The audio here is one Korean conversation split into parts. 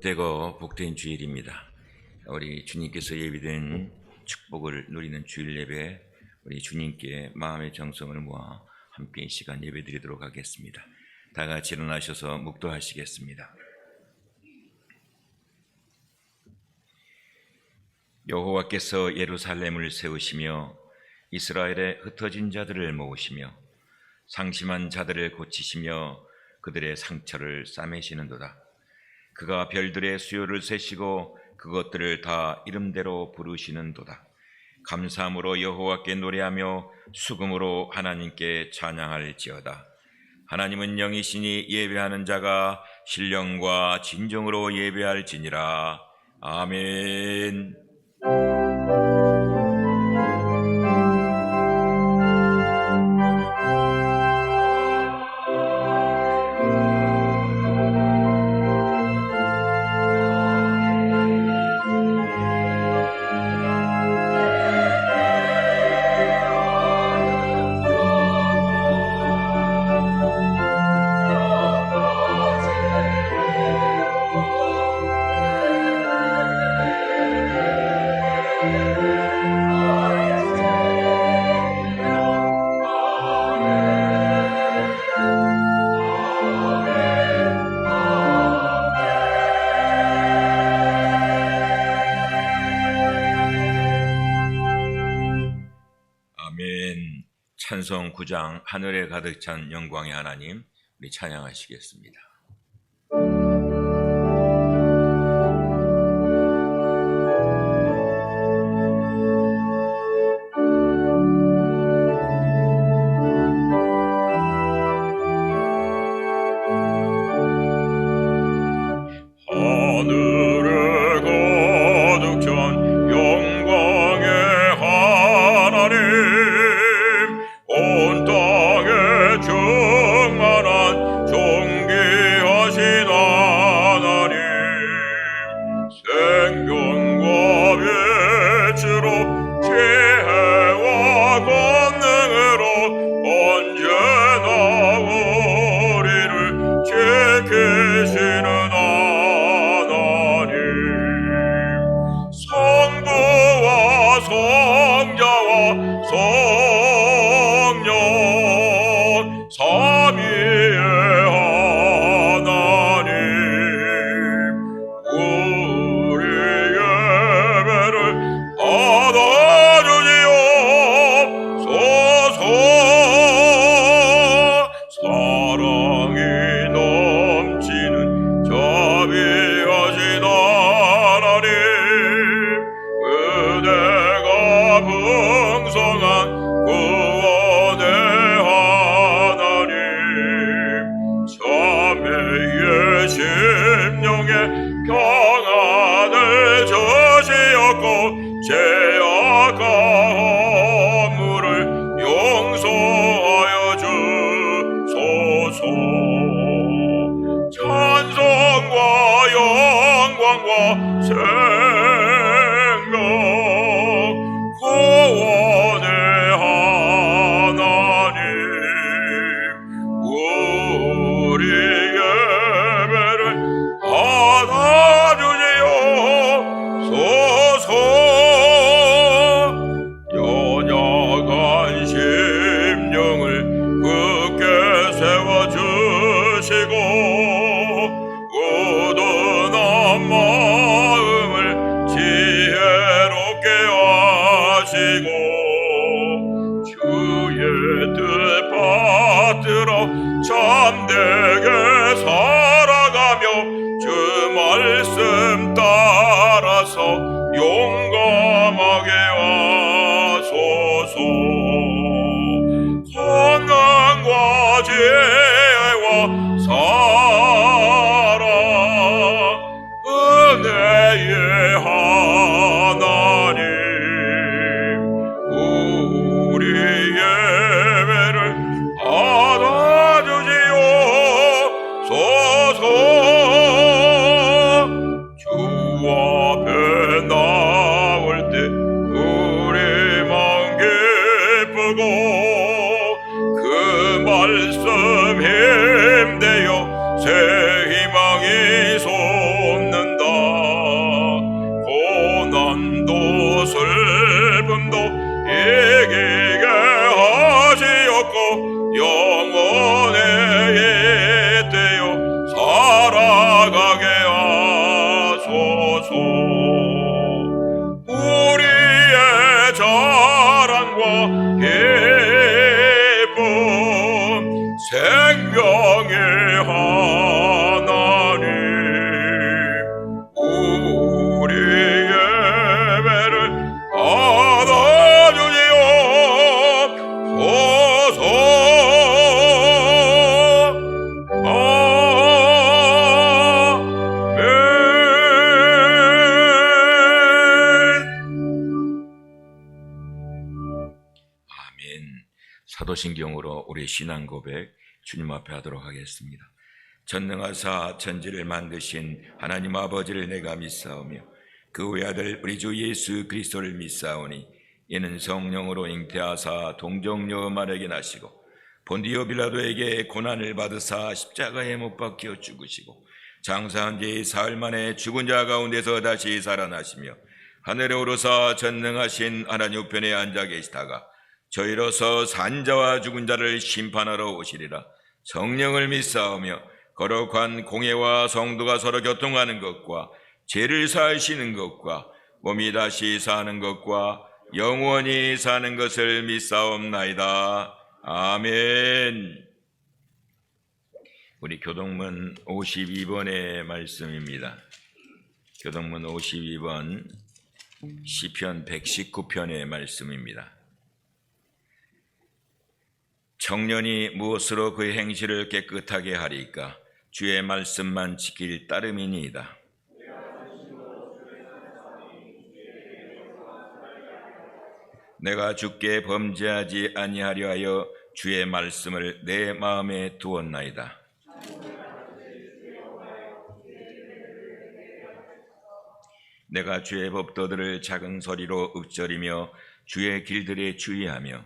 되고 복된 주일입니다. 우리 주님께서 예비된 축복을 누리는 주일 예배, 우리 주님께 마음의 정성을 모아 함께 이 시간 예배 드리도록 하겠습니다. 다 같이 일어나셔서 묵도하시겠습니다. 여호와께서 예루살렘을 세우시며 이스라엘의 흩어진 자들을 모으시며 상심한 자들을 고치시며 그들의 상처를 싸매시는도다. 그가 별들의 수요를 세시고 그것들을 다 이름대로 부르시는도다. 감사함으로 여호와께 노래하며 수금으로 하나님께 찬양할지어다. 하나님은 영이시니 예배하는 자가 신령과 진정으로 예배할지니라. 아멘. 찬송 9장 하늘에 가득 찬 영광의 하나님, 우리 찬양하시겠습니다. 말씀 힘되어 새 희망이 솟는다. 사도신경으로 우리 신앙 고백 주님 앞에 하도록 하겠습니다. 전능하사 천지를 만드신 하나님 아버지를 내가 믿사오며 그 외아들 우리 주 예수 그리스도를 믿사오니 이는 성령으로 잉태하사 동정녀 마리아에게 나시고 본디오 빌라도에게 고난을 받으사 십자가에 못 박혀 죽으시고 장사한 지 사흘 만에 죽은 자 가운데서 다시 살아나시며 하늘에 오르사 전능하신 하나님 우편에 앉아 계시다가 저희로서 산자와 죽은 자를 심판하러 오시리라. 성령을 믿사오며 거룩한 공예와 성도가 서로 교통하는 것과 죄를 사하시는 것과 몸이 다시 사는 것과 영원히 사는 것을 믿사옵나이다. 아멘. 우리 교동문 52번의 말씀입니다. 교동문 52번 시편 119편의 말씀입니다. 청년이 무엇으로 그 행실을 깨끗하게 하리까? 주의 말씀만 지킬 따름이니이다. 내가 주께 범죄하지 아니하려 하여 주의 말씀을 내 마음에 두었나이다. 내가 주의 법도들을 작은 소리로 읊조리며 주의 길들에 주의하며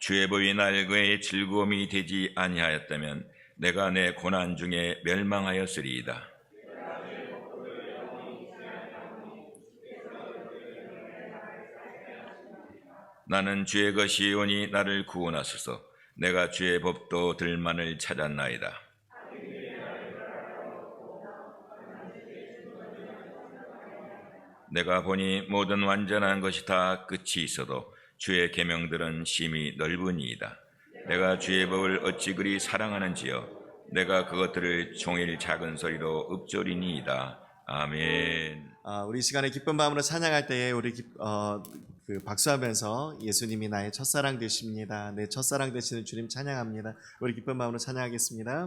주의 법이 날그의 즐거움이 되지 아니하였다면 내가 내 고난 중에 멸망하였으리이다. 나는 주의 것이오니 나를 구원하소서. 내가 주의 법도들만을 찾았나이다. 내가 보니 모든 완전한 것이 다 끝이 있어도 주의 계명들은 심히 넓으니이다. 내가 주의 법을 어찌 그리 사랑하는지요. 내가 그것들을 종일 작은 소리로 읊조리니이다. 아멘. 우리 시간에 기쁜 마음으로 찬양할 때에 우리 박수하면서 예수님이 나의 첫사랑 되십니다. 내 첫사랑 되시는 주님 찬양합니다. 우리 기쁜 마음으로 찬양하겠습니다.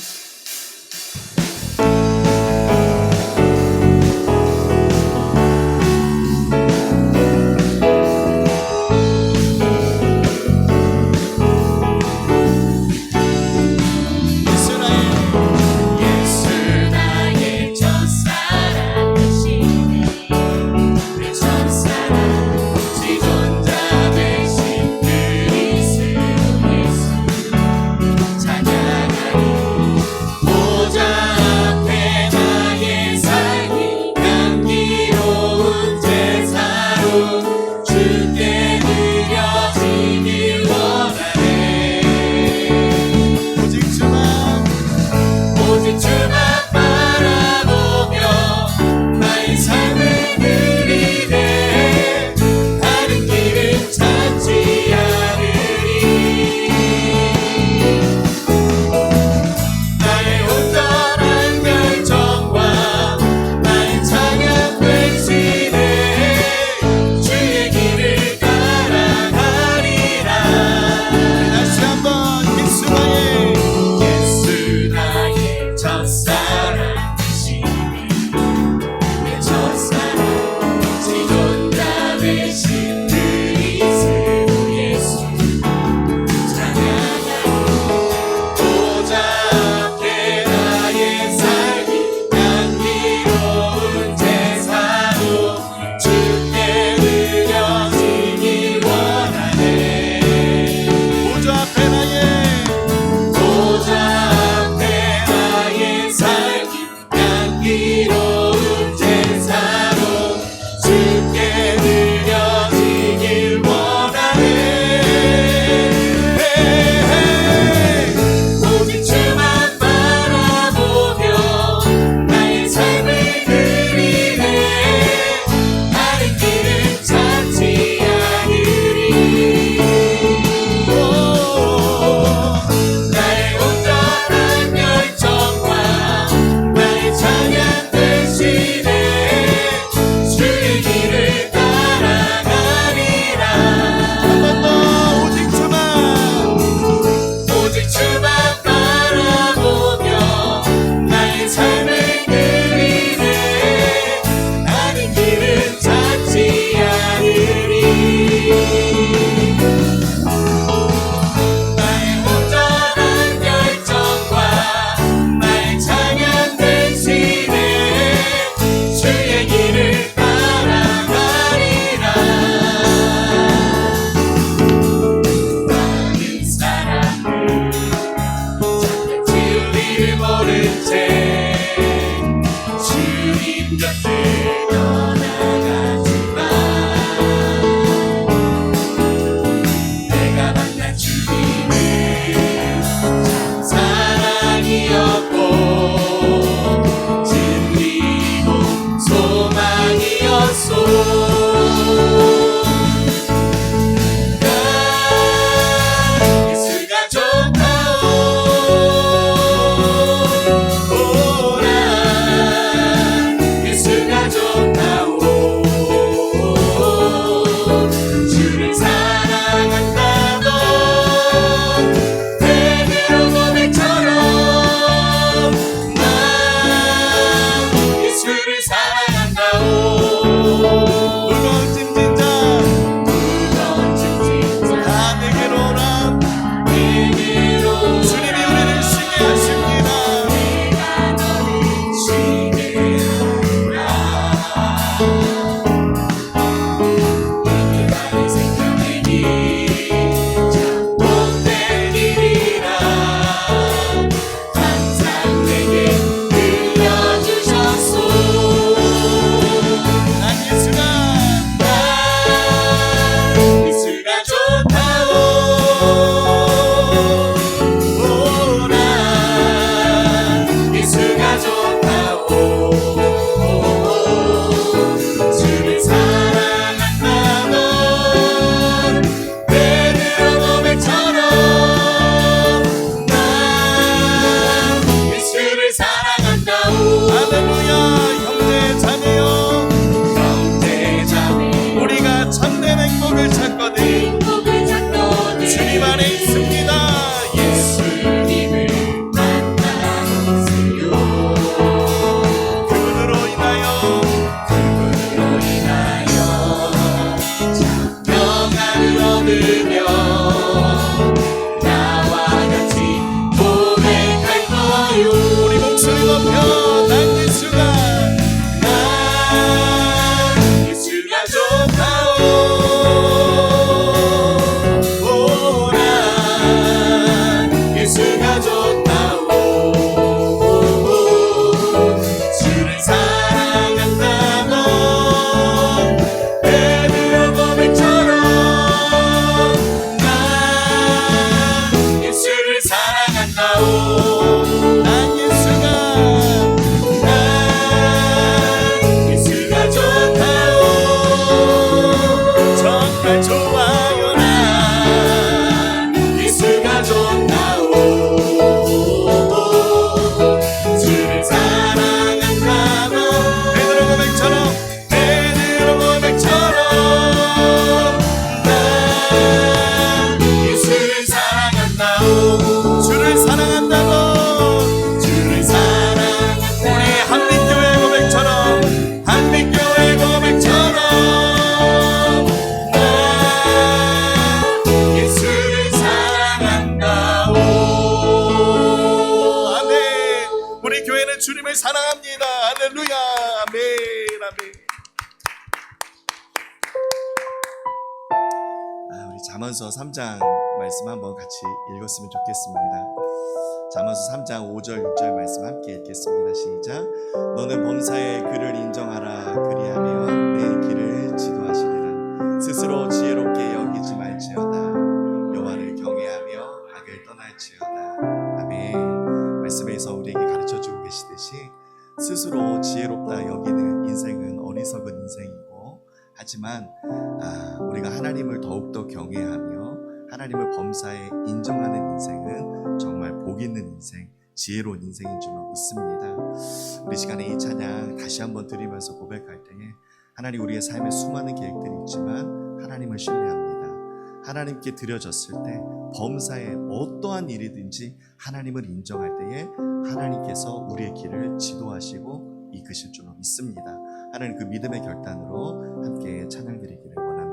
향기로운 제사로 주께 드려 잠언서 3장 말씀 한번 같이 읽었으면 좋겠습니다. 잠언서 3장 5절 6절 말씀 함께 읽겠습니다. 시작. 너는 범사에 그를 인정하라. 그리하면 내 길을 지도하시리라. 스스로 지혜롭게 여기지 말지어다. 여호와를 경외하며 악을 떠날지어다. 아멘. 말씀에서 우리에게 가르쳐주고 계시듯이 스스로 지혜롭다 여기는 인생은 어리석은 인생이고, 하지만 우리가 하나님을 더욱더 경외하며 하나님을 범사에 인정하는 인생은 정말 복 있는 인생, 지혜로운 인생인 줄로 믿습니다. 우리 시간에 이 찬양 다시 한번 드리면서 고백할 때에 하나님, 우리의 삶에 수많은 계획들이 있지만 하나님을 신뢰합니다. 하나님께 드려졌을 때 범사에 어떠한 일이든지 하나님을 인정할 때에 하나님께서 우리의 길을 지도하시고 이끄실 줄로 믿습니다. 하나님, 그 믿음의 결단으로 함께 찬양 드리기를 원합니다.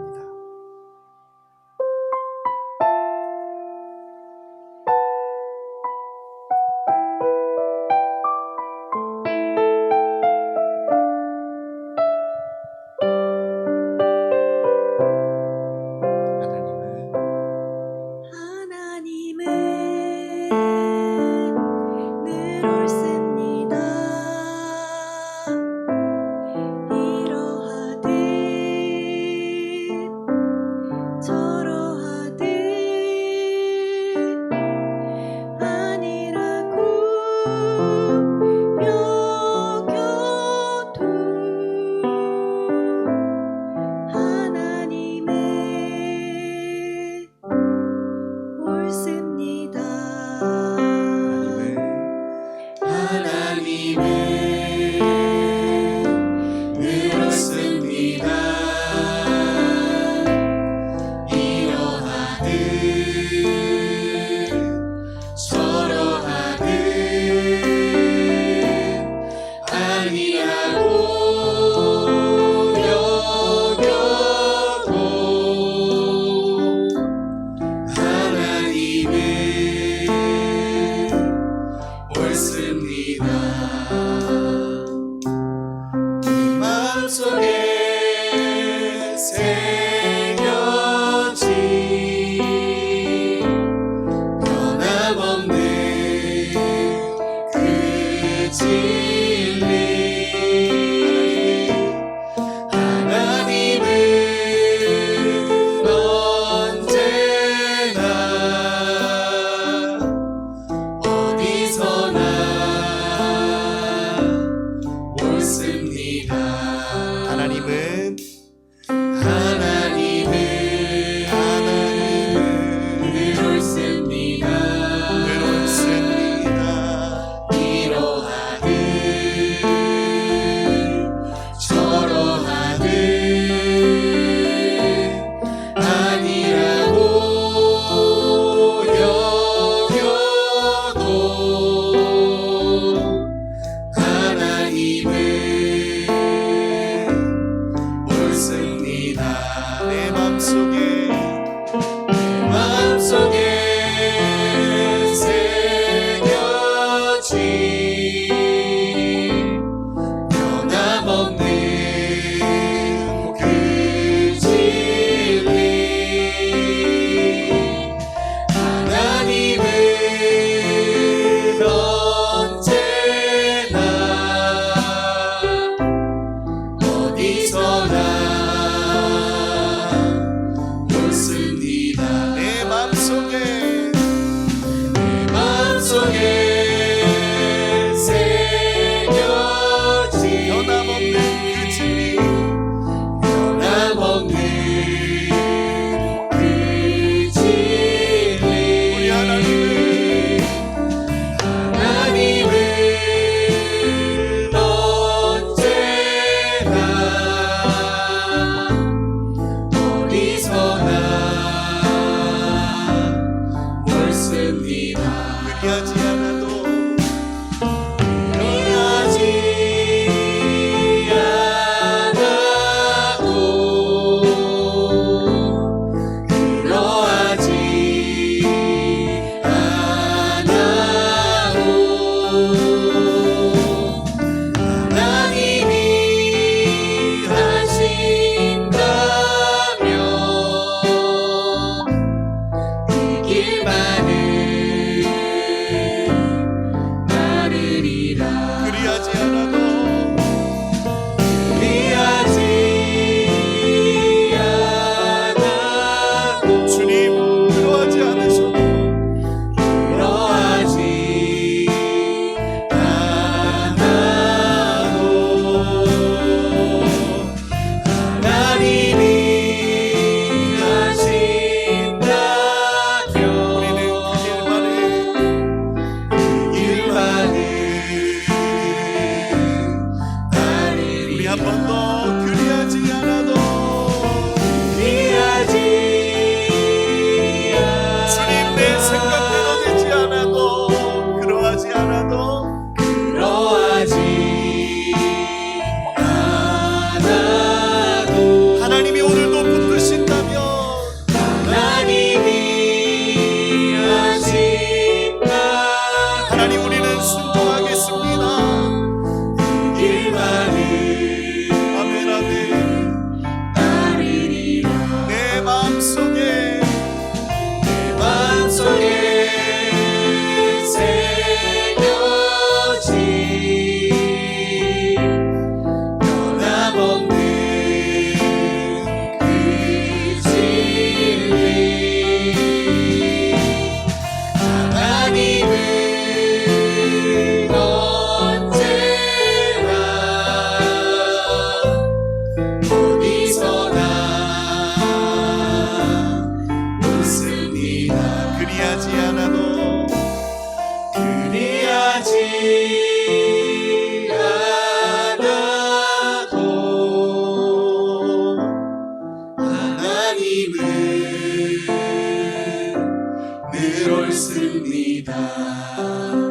늘 옳습니다.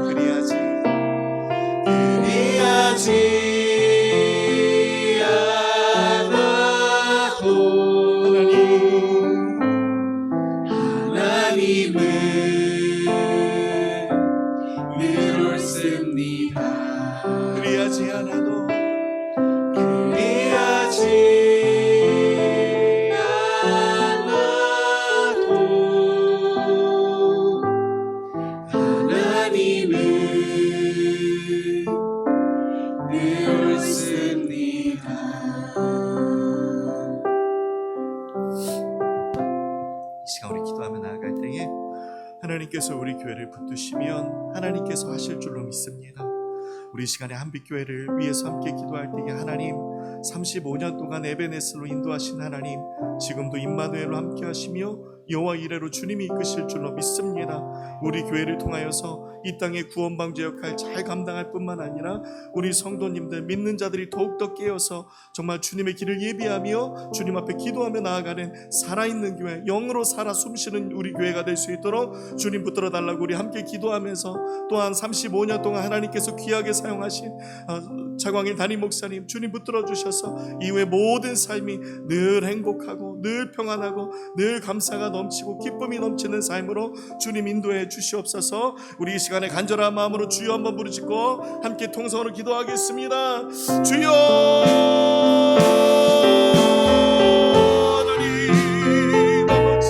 그리하지 않아도 하나님은 늘 옳습니다. 그리하지 않아도 하나님은 늘 옳습니다. 이 시간 우리 기도하며 나아갈 때에 하나님께서 우리 교회를 붙드시면 하나님께서 하실 줄로 믿습니다. 우리 시간에 한빛교회를 위해서 함께 기도할 때에 하나님 35년 동안 에베네스로 인도하신 하나님 지금도 임마누엘로 함께 하시며 여호와 이레로 주님이 이끄실 줄로 믿습니다. 우리 교회를 통하여서 이 땅의 구원방주 역할 잘 감당할 뿐만 아니라 우리 성도님들 믿는 자들이 더욱더 깨어서 정말 주님의 길을 예비하며 주님 앞에 기도하며 나아가는 살아있는 교회, 영으로 살아 숨쉬는 우리 교회가 될 수 있도록 주님 붙들어 달라고 우리 함께 기도하면서 또한 35년 동안 하나님께서 귀하게 사용하신 차광일 담임 목사님 주님 붙들어 주셔서 이후에 모든 삶이 늘 행복하고 늘 평안하고 늘 감사가 넘치고 기쁨이 넘치는 삶으로 주님 인도해 주시옵소서. 우리 이 시간에 간절한 마음으로 주여 한번 부르짖고 함께 통성으로 기도하겠습니다. 주여 하나님 아버지,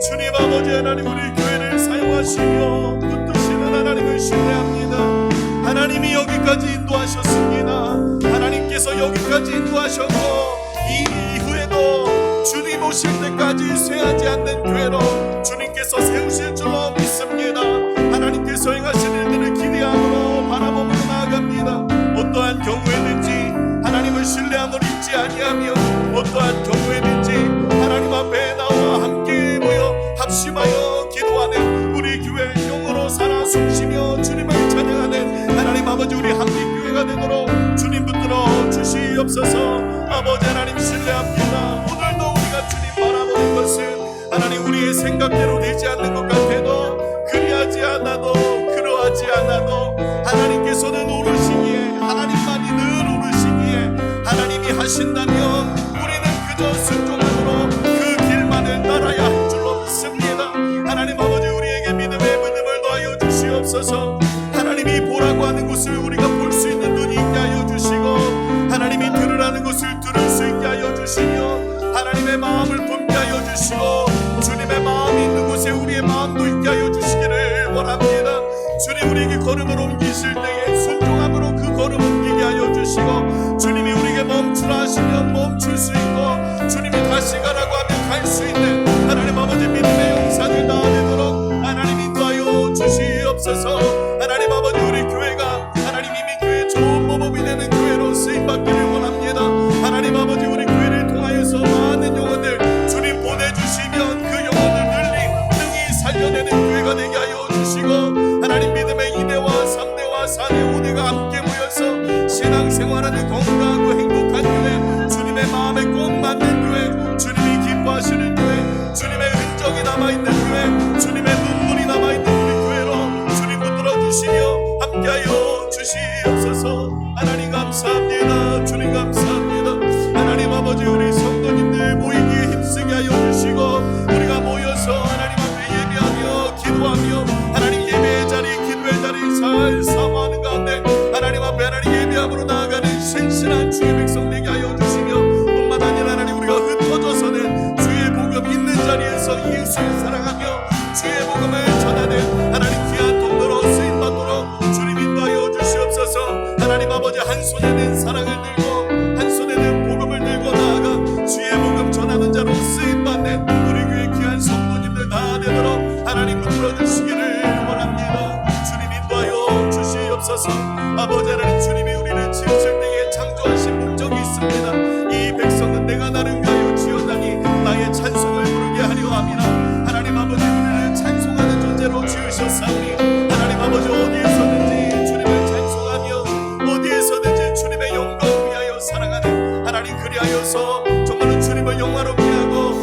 주님 아버지 하나님 우리 교회를 사용하시며 붙드시는 하나님을 신뢰합니다. 하나님이 여기까지 인도하셨습니다. 하나님께서 여기까지 인도하셨고 이 이후에도 주님 오실 때까지 쇠하지 않는 교회로 주님께서 세우실 줄로 믿습니다. 하나님께서 행하실 일들을 기대함으로 바라보며 나아갑니다. 어떠한 경우에든지 하나님을 신뢰함을 잊지 아니하며 어떠한 경우에든지 하나님 앞에 나와 함께 모여 합심하여 기도하는 우리 교회 영으로 살아 숨쉬며 주님을 찬양하는 하나님 아버지 우리 한빛교회가 되도록 주님 붙들어 주시옵소서. 아버지 하나님 신뢰합니다. 오늘도 우리가 주님 바라보는 것은 하나님 우리의 생각대로 되지 않는 것 같아도 그리하지 않아도 그러하지 않아도 하나님께서는 오르시기에 하나님만이 늘 오르시기에 하나님이 하신다면 우리는 그저 순종함으로 그 길만을 따라야 할 줄로 믿습니다. 하나님 아버지 우리에게 믿음을 더하여 주시옵소서. 하나님이 보라고 하는 것을 우리가 볼 수 있는 눈이 있게 하여 주시고 하나님이 들으라는 것을 들을 수 있게 하여 주시며 하나님의 마음을 품게 하여 주시고 주님의 마음이 있는 곳에 우리의 마음도 있게 하여 주시기를 원합니다. 주님 우리에게 걸음을 옮기실 때에 순종함으로 그 걸음 옮기게 하여 주시고 주님이 우리에게 멈추라 하시면 멈출 수 있고 주님이 다시 가라고 하면 갈 수 있는 하나님 아버지 믿음의 용사들 다 되도록 하나님 인도하여 주시옵소서. 하나님 아버지 우리 교회가 하나님 이미 교회 좋은 모범이 되는 교회로 쓰임받기를 원합니다. 하나님 아버지 우리 교회를 통하여서 많은 영혼들 주님 보내주시면 그 영혼을 능히 살려내는 교회가 되게 하여 주시고 하나님 믿음의 2대와 3대와 4대 5대가 함께 모여서 신앙생활하는 건강하고 행복한 교회 주님의 마음에 꼭 맞는 교회 주님이 기뻐하시는 교회 주님의 흔적이 남아있는 교회 주님의 눈물이 남아있는 우리 교회로 주님 붙들어 주시며 함께하여 주시옵소서. 하나님 감사합니다. 주님 감사합니다. 하나님 아버지 우리 성도님들 모이기에 힘쓰게 하여 주시고 우리가 모여서 하나님 앞에 예배하며 기도하며 하나님 예배의 자리 기도의 자리 잘 사모하는 가운데 하나님 앞에 하나님 예배함으로 나아가는 신실한 주의 백성 되게 하여 주시며 뿐만 아니라 하나님 우리가 흩어져서는 주의 복음 있는 자리에서 예수를 사랑하며 주의 복음을 전하는 하나님 귀한 통로로 쓰임받도록 주님 인도하여 주시옵소서. 하나님 아버지 한 손에는 사랑을 들고 한 손에는 복음을 들고 나아가 주의 복음 전하는 자로 쓰임받는 우리 교회 귀한 성도님들 다 되도록 하나님 붙들어 주시기를 원합니다. 주님 인도하여 주시옵소서. 아버지 하나님 주님이 우리를 지으실 때에 창조하신 목적이 있습니다. 이 백성은 내가 나를 위하여 지었나니 나의 찬송을 부르게 하려 함이라. 하나님 아버지 우리를 찬송하는 존재로 지으셨사오니 하나님 아버지 어디에서든지 주님을 찬송하며 어디에서든지 주님의 영광을 위하여 사랑하는 하나님 그리하여서 정말로 주님을 영화롭게 하고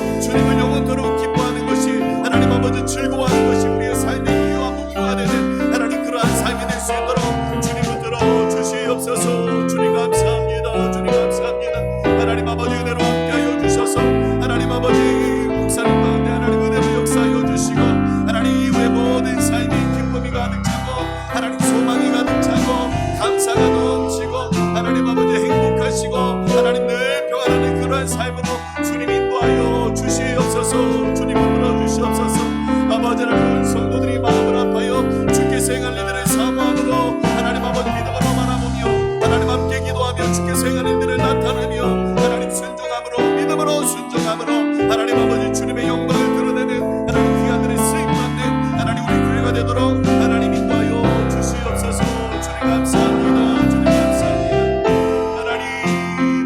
아버지 즐거워하는 것이 우리의 삶의 이유와 목표가 되는 하나님 그러한 삶이 될 수 있도록 주님 붙들어 주시옵소서. 주님 감사합니다. 주님 감사합니다. 하나님 아버지 은혜로 함께하여 주셔서 하나님 아버지 목사님 가운데 하나님 은혜로 역사하여 주시고 하나님 이후의 모든 삶이 기쁨이 가득 차고 하나님 소망이 가득 차고 감사가 넘치고 하나님 아버지 행복하시고 하나님 늘 평안하는 그러한 삶으로 주님 인도하여 주시옵소서. 주님 붙들어 주시옵소서. 아버지 하나님 성도들이 마음을 아파요 주께서 행할 일들을 사모함으로 하나님 아버지 믿음으로 바라보며 하나님 함께 기도하며 주께서 행할 일들을 나타내며 하나님 순종함으로 믿음으로 순종함으로 하나님 아버지 주님의 영광을 드러내는 하나님 귀한들의 쓰임받는 하나님 우리 교회가 되도록 하나님 인도하여 주시옵소서. 주님 감사합니다. 주님 감사합니다. 하나님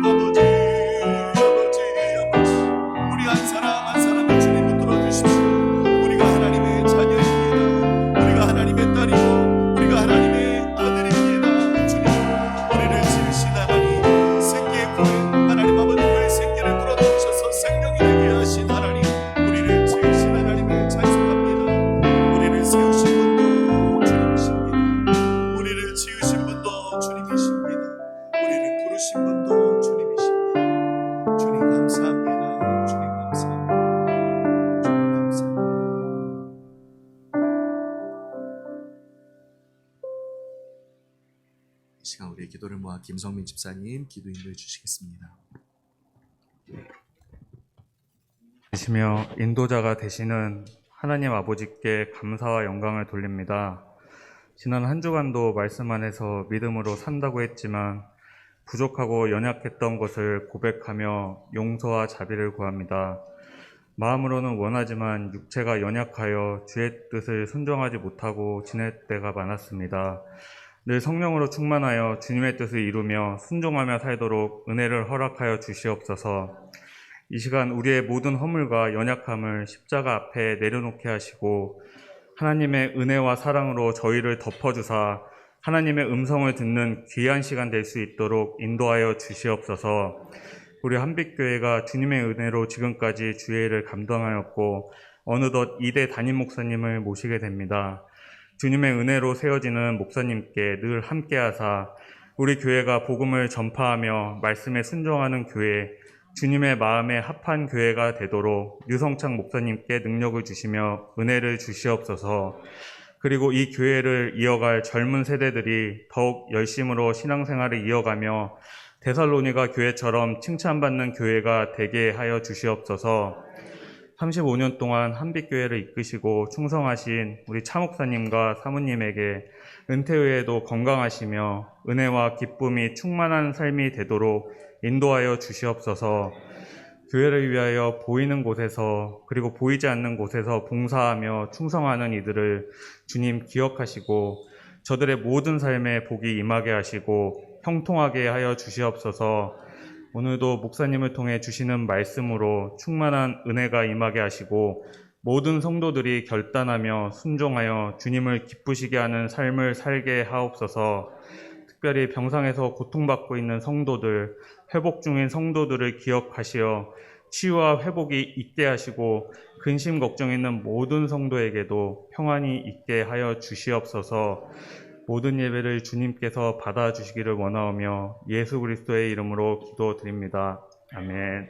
아버지 우리 한 사람 한 사람을 주님 붙들어 주십시오. 우리가 하나님의 자녀입니다. 우리가 하나님의 딸이고 우리가 하나님의 아들입니다. 주님 우리를 지으신 하나님 생기의 코에 하나님 아버지 그의 생기를 불어넣으셔서 생명이 되게 하신 하나님 우리를 지으신 하나님을 찬송합니다. 우리를 세우신 분도 주님이십니다. 우리를 지으신 분도 주님이십니다. 우리를 부르신 분도 주님이십니다. 주님 감사합니다. 주님 감사합니다. 주님 감사합니다. 이 시간 우리의 기도를 모아 김성민 집사님 기도 인도해 주시겠습니다. 시며 인도자가 되시는 하나님 아버지께 감사와 영광을 돌립니다. 지난 한 주간도 말씀 안에서 믿음으로 산다고 했지만 부족하고 연약했던 것을 고백하며 용서와 자비를 구합니다. 마음으로는 원하지만 육체가 연약하여 주의 뜻을 순종하지 못하고 지낼 때가 많았습니다. 늘 성령으로 충만하여 주님의 뜻을 이루며 순종하며 살도록 은혜를 허락하여 주시옵소서. 이 시간 우리의 모든 허물과 연약함을 십자가 앞에 내려놓게 하시고 하나님의 은혜와 사랑으로 저희를 덮어주사 하나님의 음성을 듣는 귀한 시간 될 수 있도록 인도하여 주시옵소서. 우리 한빛교회가 주님의 은혜로 지금까지 주의 일을 감당하였고 어느덧 2대 담임 목사님을 모시게 됩니다. 주님의 은혜로 세워지는 목사님께 늘 함께하사 우리 교회가 복음을 전파하며 말씀에 순종하는 교회, 주님의 마음에 합한 교회가 되도록 유성창 목사님께 능력을 주시며 은혜를 주시옵소서. 그리고 이 교회를 이어갈 젊은 세대들이 더욱 열심으로 신앙생활을 이어가며 데살로니가 교회처럼 칭찬받는 교회가 되게 하여 주시옵소서. 35년 동안 한빛교회를 이끄시고 충성하신 우리 차 목사님과 사모님에게 은퇴 후에도 건강하시며 은혜와 기쁨이 충만한 삶이 되도록 인도하여 주시옵소서. 교회를 위하여 보이는 곳에서 그리고 보이지 않는 곳에서 봉사하며 충성하는 이들을 주님 기억하시고 저들의 모든 삶에 복이 임하게 하시고 형통하게 하여 주시옵소서. 오늘도 목사님을 통해 주시는 말씀으로 충만한 은혜가 임하게 하시고 모든 성도들이 결단하며 순종하여 주님을 기쁘시게 하는 삶을 살게 하옵소서. 특별히 병상에서 고통받고 있는 성도들, 회복 중인 성도들을 기억하시어 치유와 회복이 있게 하시고 근심 걱정 있는 모든 성도에게도 평안이 있게 하여 주시옵소서. 모든 예배를 주님께서 받아주시기를 원하오며 예수 그리스도의 이름으로 기도드립니다. 아멘.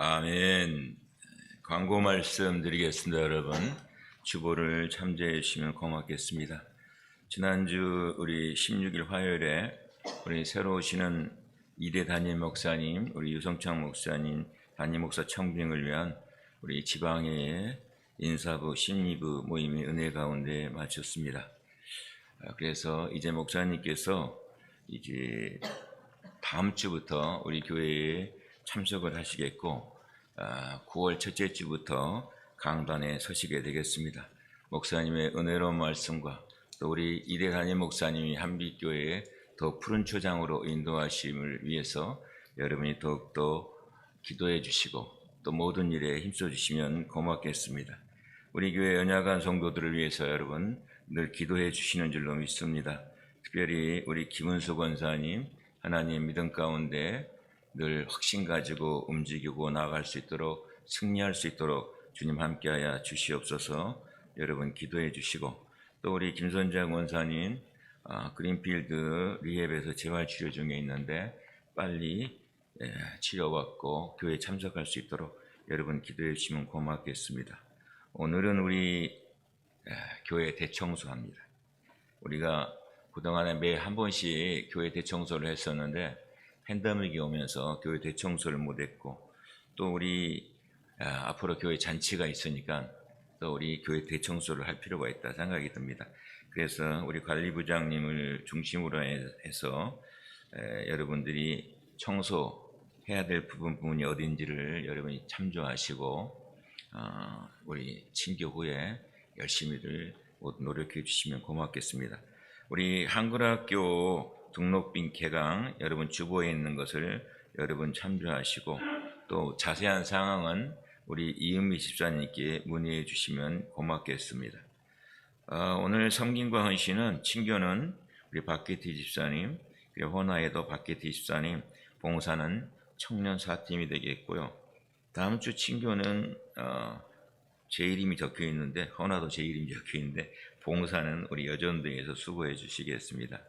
아멘. 광고 말씀 드리겠습니다. 여러분 주보를 참조해 주시면 고맙겠습니다. 지난주 우리 16일 화요일에 우리 새로 오시는 2대 담임 목사님, 우리 유성창 목사님 담임 목사 청빙을 위한 우리 지방의 인사부 심리부 모임의 은혜 가운데 마쳤습니다. 그래서 이제 목사님께서 이제 다음 주부터 우리 교회에 참석을 하시겠고 9월 첫째 주부터 강단에 서시게 되겠습니다. 목사님의 은혜로운 말씀과 또 우리 이대 담임 목사님이 한빛교회에 더 푸른 초장으로 인도하심을 위해서 여러분이 더욱더 기도해 주시고 또 모든 일에 힘써 주시면 고맙겠습니다. 우리 교회 연약한 성도들을 위해서 여러분 늘 기도해 주시는 줄로 믿습니다. 특별히 우리 김은수 권사님 하나님 믿음 가운데 늘 확신 가지고 움직이고 나아갈 수 있도록 승리할 수 있도록 주님 함께하여 주시옵소서. 여러분 기도해 주시고 또 우리 김선장 원사님 그린필드 리헵에서 재활치료 중에 있는데 빨리 치료받고 교회에 참석할 수 있도록 여러분 기도해 주시면 고맙겠습니다. 오늘은 우리 교회 대청소합니다. 우리가 그동안에 매 한 번씩 교회 대청소를 했었는데 팬데믹이 오면서 교회 대청소를 못했고 또 우리 앞으로 교회 잔치가 있으니까 또 우리 교회 대청소를 할 필요가 있다 생각이 듭니다. 그래서 우리 관리부장님을 중심으로 해서 여러분들이 청소해야 될 부분이 어딘지를 여러분이 참조하시고 우리 친교 후에 열심히들 노력해 주시면 고맙겠습니다. 우리 한글학교 등록빈 개강 여러분 주보에 있는 것을 여러분 참조하시고 또 자세한 상황은 우리 이은미 집사님께 문의해 주시면 고맙겠습니다. 오늘 섬김과 헌신은 친교는 우리 박계티 집사님, 그리고 헌화에도 박계티 집사님, 봉사는 청년 사팀이 되겠고요. 다음 주 친교는 제 이름이 적혀 있는데 헌화도 제 이름이 적혀 있는데 봉사는 우리 여전도에서 수고해 주시겠습니다.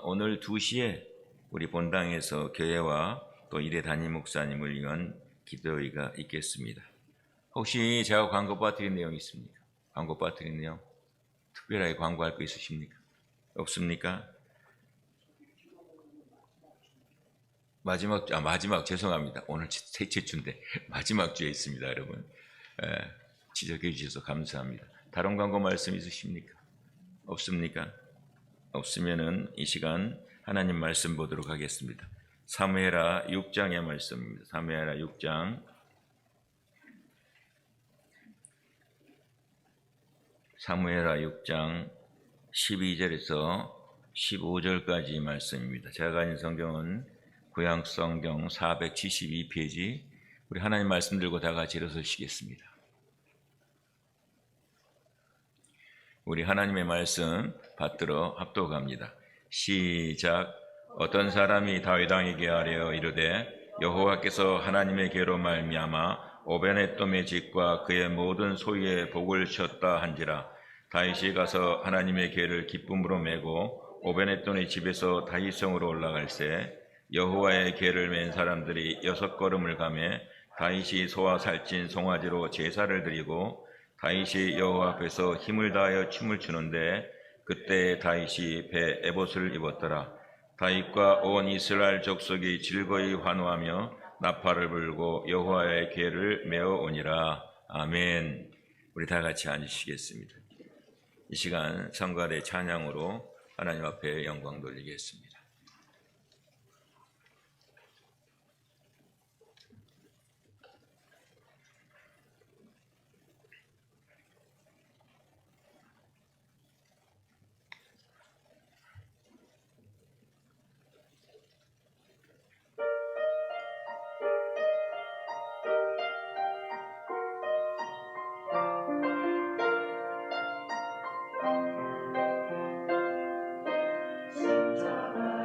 오늘 2시에 우리 본당에서 교회와 또 이대 담임 목사님을 위한 기도회가 있겠습니다. 혹시 제가 광고 빠뜨린 내용 있습니까? 광고 빠뜨린 내용? 특별하게 광고할 거 있으십니까? 없습니까? 마지막 죄송합니다. 오늘 셋째 주인데 마지막 주에 있습니다, 여러분. 지적해 주셔서 감사합니다. 다른 광고 말씀 있으십니까? 없습니까? 없으면은 이 시간 하나님 말씀 보도록 하겠습니다. 사무엘하 6장의 말씀입니다. 사무엘하 6장 12절에서 15절까지 말씀입니다. 제가 가진 성경은 구약성경 472페이지. 우리 하나님 말씀 들고 다 같이 일어서시겠습니다. 우리 하나님의 말씀 받들어 합독합니다. 시작. 어떤 사람이 다윗 왕에게 아뢰어 이르되 여호와께서 하나님의 계로 말미암아 오베네돔의 집과 그의 모든 소유의 복을 주셨다 한지라. 다윗이 가서 하나님의 계를 기쁨으로 메고 오베네돔의 집에서 다윗성으로 올라갈새 여호와의 계를 맨 사람들이 6걸음을 가매 다윗이 소와 살찐 송아지로 제사를 드리고 다윗이 여호와 앞에서 힘을 다하여 춤을 추는데 그때 다윗이 배 에봇을 입었더라. 다윗과 온 이스라엘 족속이 즐거이 환호하며 나팔을 불고 여호와의 계를 메어 오니라. 아멘. 우리 다 같이 앉으시겠습니다. 이 시간 성가대 찬양으로 하나님 앞에 영광 돌리겠습니다. 십자가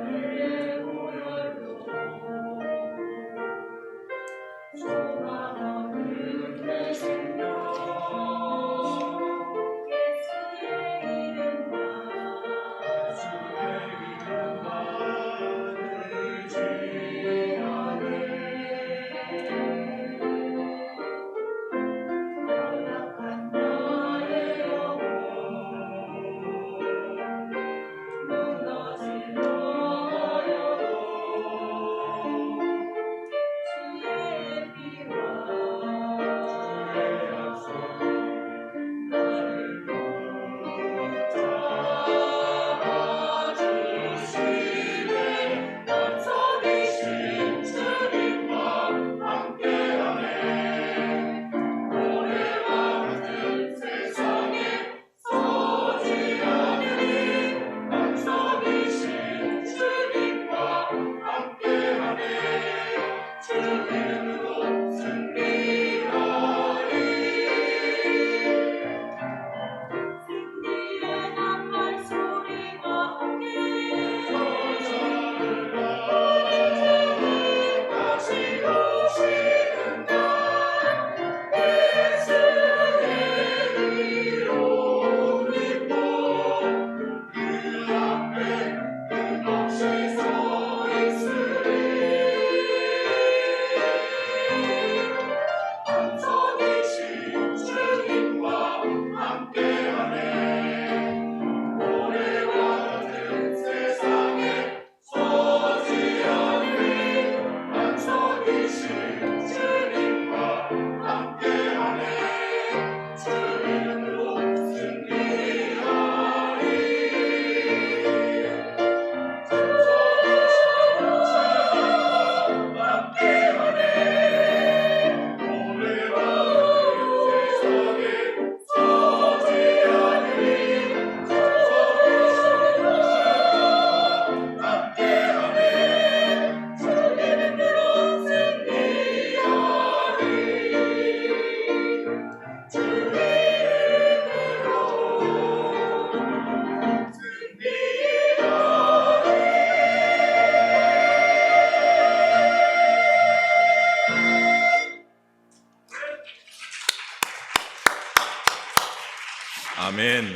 아멘.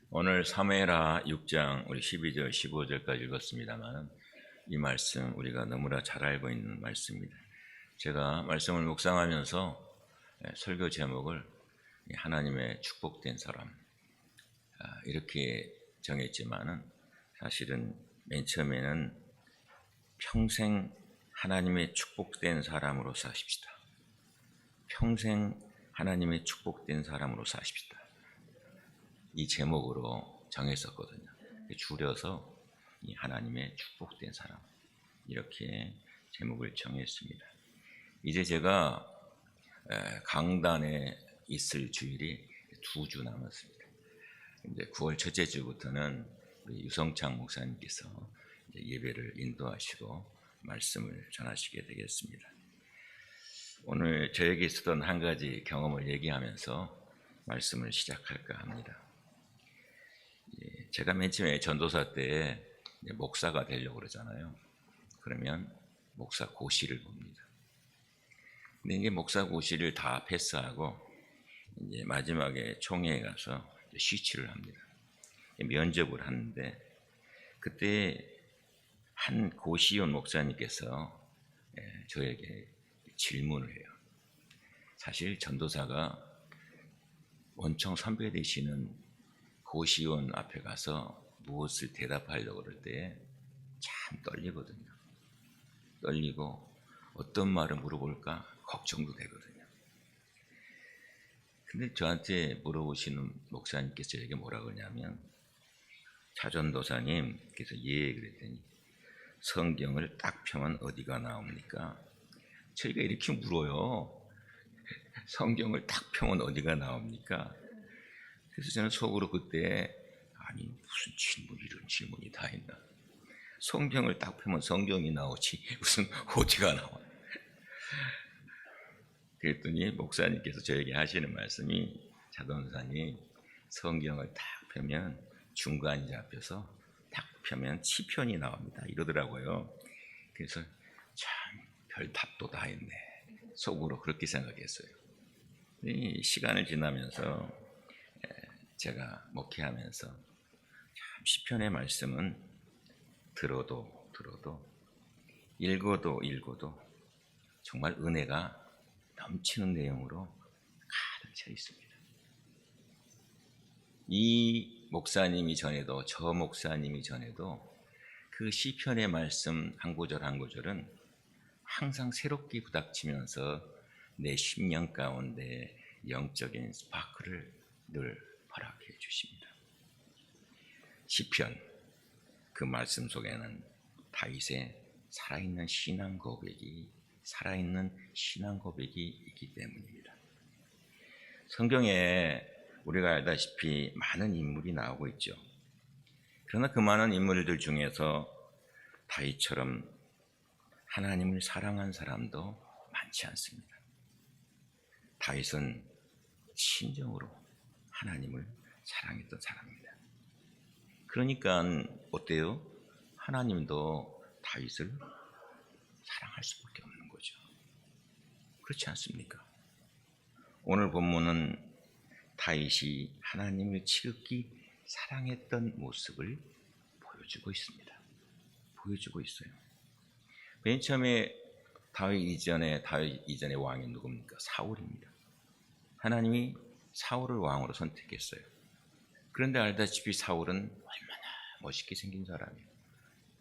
오늘 사무엘하 6장 우리 12절 15절까지 읽었습니다만 이 말씀 우리가 너무나 잘 알고 있는 말씀입니다. 제가 말씀을 묵상하면서 설교 제목을 하나님의 축복된 사람 이렇게 정했지만은 사실은 맨 처음에는 평생 하나님의 축복된 사람으로 사십시다. 평생 하나님의 축복된 사람으로 사십시다. 이 제목으로 정했었거든요. 줄여서 이 하나님의 축복된 사람 이렇게 제목을 정했습니다. 이제 제가 강단에 있을 주일이 2주 남았습니다. 이제 9월 첫째 주부터는 우리 유성창 목사님께서 이제 예배를 인도하시고 말씀을 전하시게 되겠습니다. 오늘 저에게 있었던 한 가지 경험을 얘기하면서 말씀을 시작할까 합니다. 제가 맨 처음에 전도사 때 목사가 되려고 그러잖아요. 그러면 목사 고시를 봅니다. 근데 이게 목사 고시를 다 패스하고 이제 마지막에 총회에 가서 시치를 합니다. 면접을 하는데 그때 한 고시원 목사님께서 저에게 질문을 해요. 사실 전도사가 원청 선배 되시는 고시원 앞에 가서 무엇을 대답하려고 그럴 때 참 떨리거든요. 떨리고 어떤 말을 물어볼까 걱정도 되거든요. 근데 저한테 물어보시는 목사님께서 저에게 뭐라 그러냐면 차전도사님 그래서 예 그랬더니 성경을 딱 펴면 어디가 나옵니까? 저희가 이렇게 물어요. 성경을 딱 펴면 어디가 나옵니까? 그래서 저는 속으로 그때 아니 무슨 질문 이런 질문이 다 있나? 성경을 딱 펴면 성경이 나오지 무슨 어디가 나와? 그랬더니 목사님께서 저에게 하시는 말씀이 차전도사님 성경을 딱 펴면 중간이 잡혀서 딱 펴면 시편이 나옵니다 이러더라고요. 그래서 참 별답도 다 했네 속으로 그렇게 생각했어요. 이 시간을 지나면서 제가 목회하면서 참 시편의 말씀은 들어도 읽어도 정말 은혜가 넘치는 내용으로 가득 차 있습니다. 이 목사님이 전에도 저 목사님이 전에도 그 시편의 말씀 한 구절 한 구절은 항상 새롭게 부닥치면서 내 심령 가운데 영적인 스파크를 늘 허락해 주십니다. 시편 그 말씀 속에는 다윗의 살아있는 신앙 고백이 있기 때문입니다. 성경에 우리가 알다시피 많은 인물이 나오고 있죠. 그러나 그 많은 인물들 중에서 다윗처럼 하나님을 사랑한 사람도 많지 않습니다. 다윗은 진정으로 하나님을 사랑했던 사람입니다. 그러니까 어때요? 하나님도 다윗을 사랑할 수밖에 없는 거죠. 그렇지 않습니까? 오늘 본문은 다윗이 하나님을 지극히 사랑했던 모습을 보여주고 있습니다. 보여주고 있어요. 맨 처음에 다윗 이전의 왕이 누굽니까? 사울입니다. 하나님이 사울을 왕으로 선택했어요. 그런데 알다시피 사울은 얼마나 멋있게 생긴 사람이에요.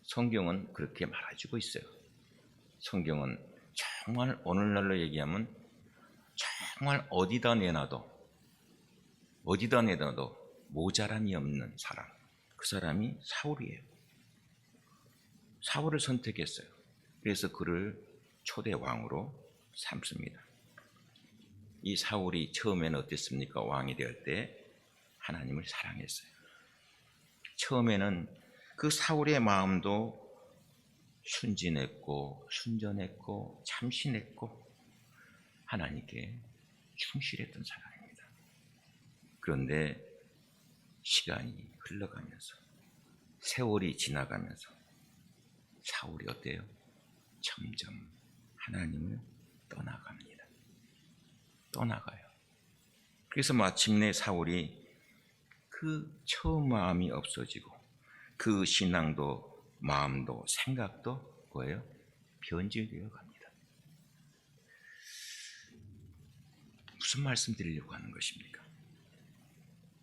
성경은 그렇게 말해주고 있어요. 성경은 정말 오늘날로 얘기하면 정말 어디다 내놔도 모자람이 없는 사람, 그 사람이 사울이에요. 사울을 선택했어요. 그래서 그를 초대 왕으로 삼습니다. 이 사울이 처음에는 어땠습니까? 왕이 될 때 하나님을 사랑했어요. 처음에는 그 사울의 마음도 순진했고 순전했고 참신했고 하나님께 충실했던 사람입니다. 그런데 시간이 흘러가면서 세월이 지나가면서 사울이 어때요? 점점 하나님을 떠나갑니다. 떠나가요. 그래서 마침내 사울이 그 처음 마음이 없어지고 그 신앙도 마음도 생각도 뭐예요? 변질되어 갑니다. 무슨 말씀 드리려고 하는 것입니까?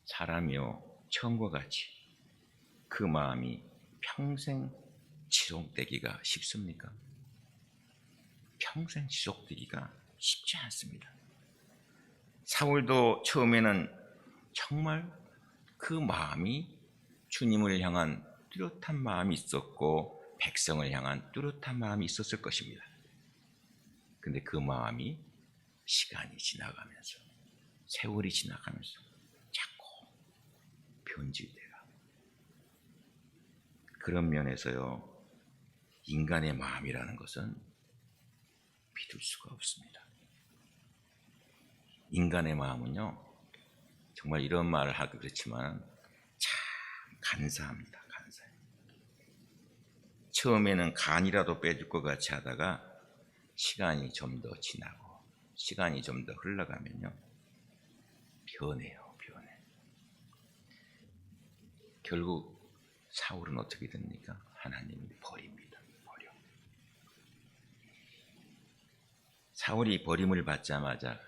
사람이요 처음과 같이 그 마음이 평생 지속되기가 쉽습니까? 평생 지속되기가 쉽지 않습니다. 사울도 처음에는 정말 그 마음이 주님을 향한 뚜렷한 마음이 있었고 백성을 향한 뚜렷한 마음이 있었을 것입니다. 근데 그 마음이 시간이 지나가면서 세월이 지나가면서 자꾸 변질돼가. 그런 면에서요 인간의 마음이라는 것은 믿을 수가 없습니다. 인간의 마음은요 정말 이런 말을 하기 그렇지만 참 간사합니다. 간사해요. 처음에는 간이라도 빼줄 것 같이 하다가 시간이 좀 더 지나고 시간이 좀 더 흘러가면요 변해요. 변해. 결국 사울은 어떻게 됩니까? 하나님이 버립니다. 버려. 사울이 버림을 받자마자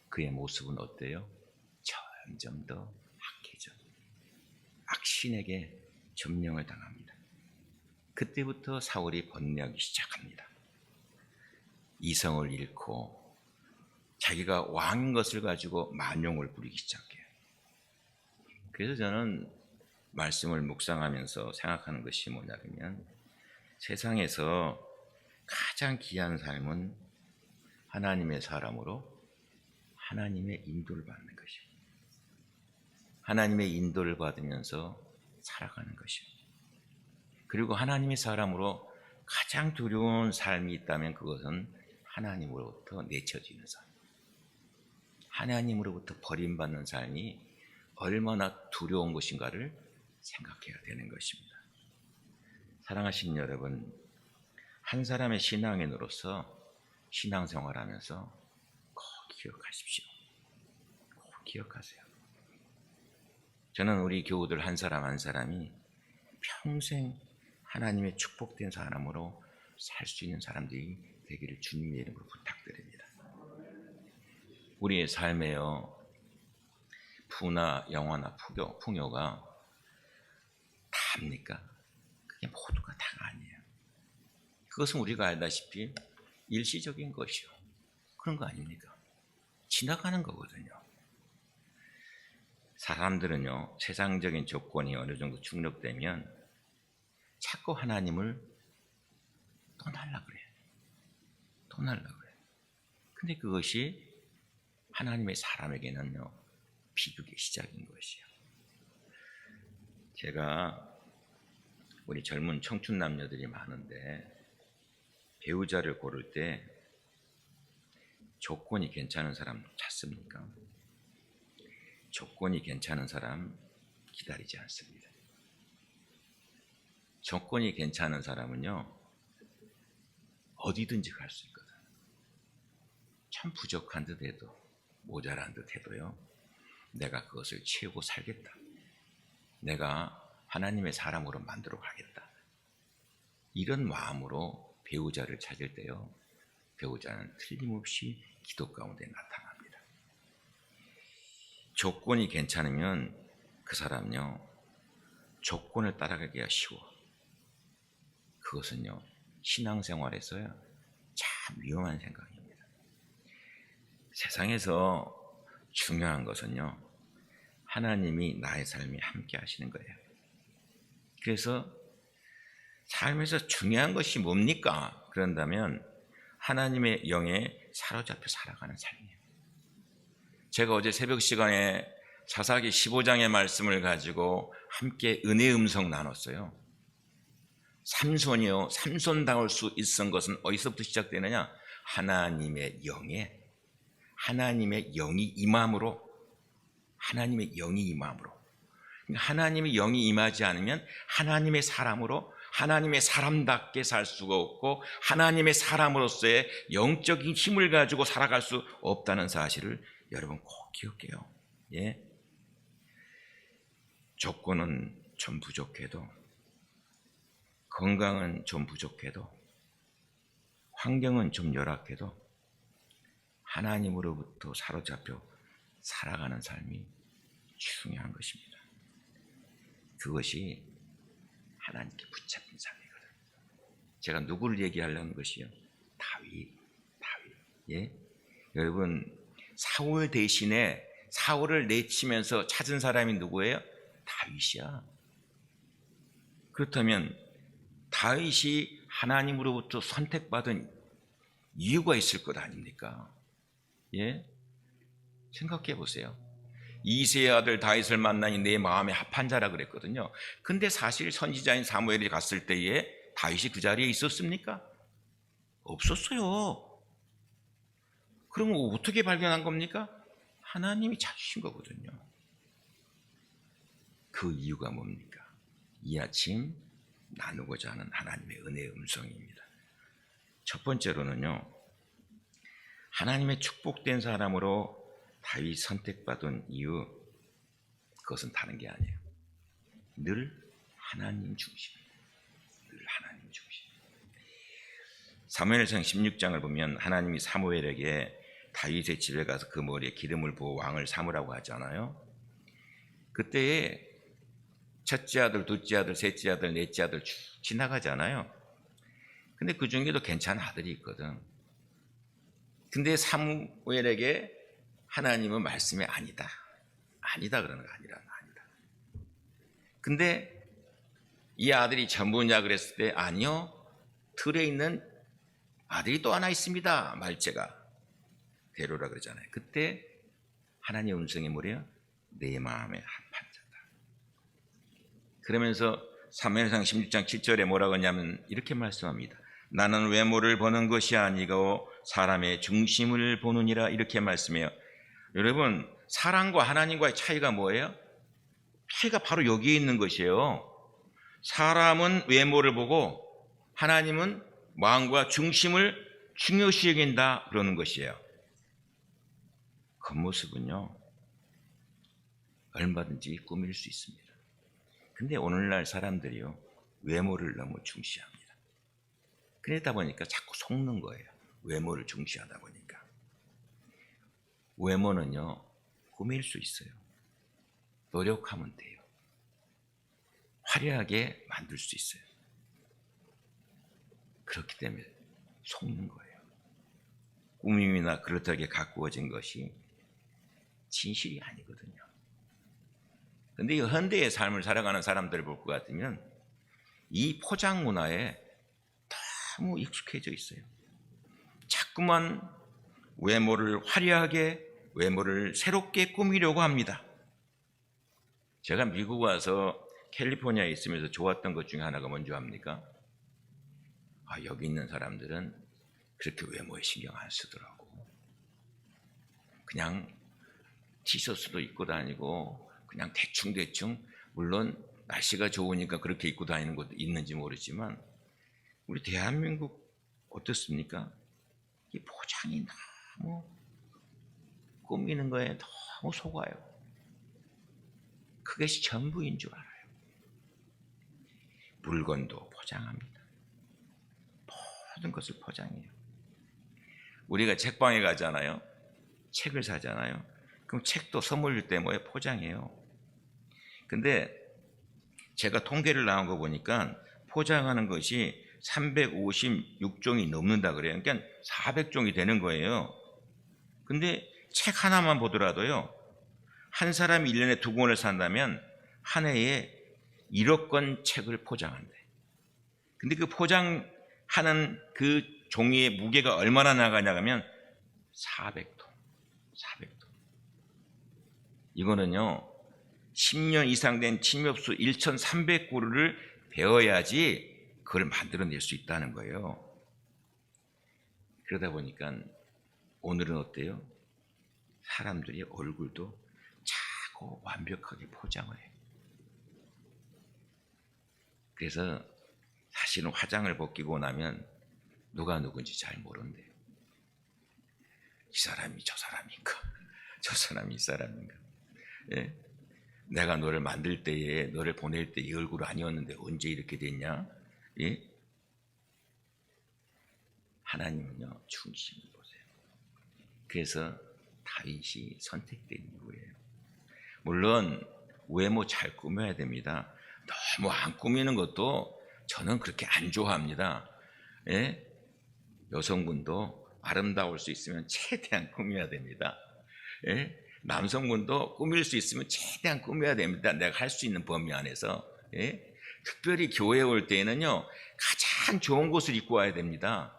그의 모습은 어때요? 점점 더 악해져. 악신에게 점령을 당합니다. 그때부터 사울이 번뇌하기 시작합니다. 이성을 잃고 자기가 왕인 것을 가지고 만용을 부리기 시작해요. 그래서 저는 말씀을 묵상하면서 생각하는 것이 뭐냐면 세상에서 가장 귀한 삶은 하나님의 사람으로 하나님의 인도를 받는 것이에요. 하나님의 인도를 받으면서 살아가는 것이에요. 그리고 하나님의 사람으로 가장 두려운 삶이 있다면 그것은 하나님으로부터 내쳐지는 삶. 하나님으로부터 버림받는 삶이 얼마나 두려운 것인가를 생각해야 되는 것입니다. 사랑하시는 여러분, 한 사람의 신앙인으로서 신앙생활하면서 꼭 기억하십시오. 꼭 기억하세요. 저는 우리 교우들 한 사람 한 사람이 평생 하나님의 축복된 사람으로 살 수 있는 사람들이 되기를 주님의 이름으로 부탁드립니다. 우리의 삶에요 부나 영화나 풍요가 다입니까? 그게 모두가 다가 아니에요. 그것은 우리가 알다시피 일시적인 것이요. 그런 거 아닙니까? 지나가는 거거든요. 사람들은요 세상적인 조건이 어느 정도 충족되면 자꾸 하나님을 떠나려고 그래요. 떠나려고 그래요. 근데 그것이 하나님의 사람에게는요 비극의 시작인 것이에요. 제가 우리 젊은 청춘 남녀들이 많은데 배우자를 고를 때 조건이 괜찮은 사람 찾습니까? 조건이 괜찮은 사람 기다리지 않습니다. 조건이 괜찮은 사람은요 어디든지 갈 수 있거든. 참 부족한 듯 해도 모자란 듯 해도요 내가 그것을 채우고 살겠다. 내가 하나님의 사람으로 만들어 가겠다. 이런 마음으로 배우자를 찾을 때요 배우자는 틀림없이 기도 가운데 나타납니다. 조건이 괜찮으면 그 사람요 조건을 따라가기가 쉬워. 그것은요 신앙생활에서요 참 위험한 생각입니다. 세상에서 중요한 것은요 하나님이 나의 삶에 함께 하시는 거예요. 그래서 삶에서 중요한 것이 뭡니까? 그런다면 하나님의 영에 사로잡혀 살아가는 삶이에요. 제가 어제 새벽 시간에 사사기 15장의 말씀을 가지고 함께 은혜의 음성 나눴어요. 삼손이요 삼손다울 수 있었던 것은 어디서부터 시작되느냐? 하나님의 영이 임함으로. 하나님의 영이 임함으로. 하나님의 영이 임하지 않으면 하나님의 사람으로 하나님의 사람답게 살 수가 없고 하나님의 사람으로서의 영적인 힘을 가지고 살아갈 수 없다는 사실을 여러분 꼭 기억해요. 예? 조건은 좀 부족해도, 건강은 좀 부족해도, 환경은 좀 열악해도 하나님으로부터 사로잡혀 살아가는 삶이 중요한 것입니다. 그것이 하나님께 붙잡힌 삶이거든요. 제가 누구를 얘기하려는 것이요? 다윗. 예? 여러분, 사울 대신에 사울을 내치면서 찾은 사람이 누구예요? 다윗이야. 그렇다면 다윗이 하나님으로부터 선택받은 이유가 있을 것 아닙니까? 예? 생각해 보세요. 이새의 아들 다윗을 만나니 내 마음에 합한 자라 그랬거든요. 근데 사실 선지자인 사무엘이 갔을 때에 다윗이 그 자리에 있었습니까? 없었어요. 그럼 어떻게 발견한 겁니까? 하나님이 찾으신 거거든요. 그 이유가 뭡니까? 이 아침 나누고자 하는 하나님의 은혜의 음성입니다. 첫 번째로는요, 하나님의 축복된 사람으로 다윗 선택받은 이유, 그것은 다른 게 아니에요. 늘 하나님 중심입니다. 늘 하나님 중심. 사무엘상 16장을 보면 하나님이 사무엘에게 다윗의 집에 가서 그 머리에 기름을 부어 왕을 삼으라고 하잖아요. 그때에 첫째 아들, 둘째 아들, 셋째 아들, 넷째 아들 쭉 지나가잖아요. 근데 그 중에도 괜찮은 아들이 있거든. 근데 사무엘에게 하나님은 말씀이 아니다 그러는 거 아니라. 근데 이 아들이 전부냐 그랬을 때 아니요, 틀에 있는 아들이 또 하나 있습니다, 말째가. 데려오라 그러잖아요. 그때 하나님의 음성이 뭐래요? 내 마음에 합한 자다. 그러면서 사무엘상 16장 7절에 뭐라고 하냐면 이렇게 말씀합니다. 나는 외모를 보는 것이 아니고 사람의 중심을 보느니라, 이렇게 말씀해요. 여러분, 사람과 하나님과의 차이가 뭐예요? 차이가 바로 여기에 있는 것이에요. 사람은 외모를 보고 하나님은 마음과 중심을 중요시 여긴다 그러는 것이에요. 겉모습은요, 얼마든지 꾸밀 수 있습니다. 근데 오늘날 사람들이요, 외모를 너무 중시합니다. 그러다 보니까 자꾸 속는 거예요. 외모를 중시하다 보니까. 외모는요, 꾸밀 수 있어요. 노력하면 돼요. 화려하게 만들 수 있어요. 그렇기 때문에 속는 거예요. 꾸밈이나 그렇다게 가꾸어진 것이 진실이 아니거든요. 그런데 이 현대의 삶을 살아가는 사람들을 볼 것 같으면 이 포장 문화에 너무 익숙해져 있어요. 자꾸만 외모를 화려하게, 외모를 새롭게 꾸미려고 합니다. 제가 미국 와서 캘리포니아에 있으면서 좋았던 것 중에 하나가 뭔지 압니까? 여기 있는 사람들은 그렇게 외모에 신경 안 쓰더라고. 그냥 티셔츠도 입고 다니고 그냥 대충, 물론 날씨가 좋으니까 그렇게 입고 다니는 것도 있는지 모르지만 우리 대한민국 어떻습니까? 이 포장이 너무 꾸미는 거에 너무 속아요. 그것이 전부인 줄 알아요. 물건도 포장합니다. 모든 것을 포장해요. 우리가 책방에 가잖아요. 책을 사잖아요. 그럼 책도 선물 줄 때 뭐에 포장해요. 근데 제가 통계를 나온 거 보니까 포장하는 것이 356종이 넘는다 그래요. 그러니까 400종이 되는 거예요. 근데 책 하나만 보더라도요, 한 사람이 1년에 2권을 산다면 한 해에 1억 권 책을 포장한대. 근데 그 포장하는 그 종이의 무게가 얼마나 나가냐 하면 400톤. 이거는요, 10년 이상 된 침엽수 1,300그루를 배워야지 그걸 만들어낼 수 있다는 거예요. 그러다 보니까 오늘은 어때요? 사람들이 얼굴도 자꾸 완벽하게 포장을 해요. 그래서 사실은 화장을 벗기고 나면 누가 누군지 잘 모른대요. 이 사람이 저 사람인가? 저 사람이 이 사람인가? 예? 내가 너를 만들 때에 너를 보낼 때 이 얼굴 아니었는데 언제 이렇게 됐냐? 예? 하나님은요 중심을 보세요. 그래서 다윗이 선택된 이유예요. 물론 외모 잘 꾸며야 됩니다. 너무 안 꾸미는 것도 저는 그렇게 안 좋아합니다. 예? 여성분도 아름다울 수 있으면 최대한 꾸며야 됩니다. 예? 남성분도 꾸밀 수 있으면 최대한 꾸며야 됩니다. 내가 할 수 있는 범위 안에서. 예? 특별히 교회에 올 때에는요 가장 좋은 곳을 입고 와야 됩니다.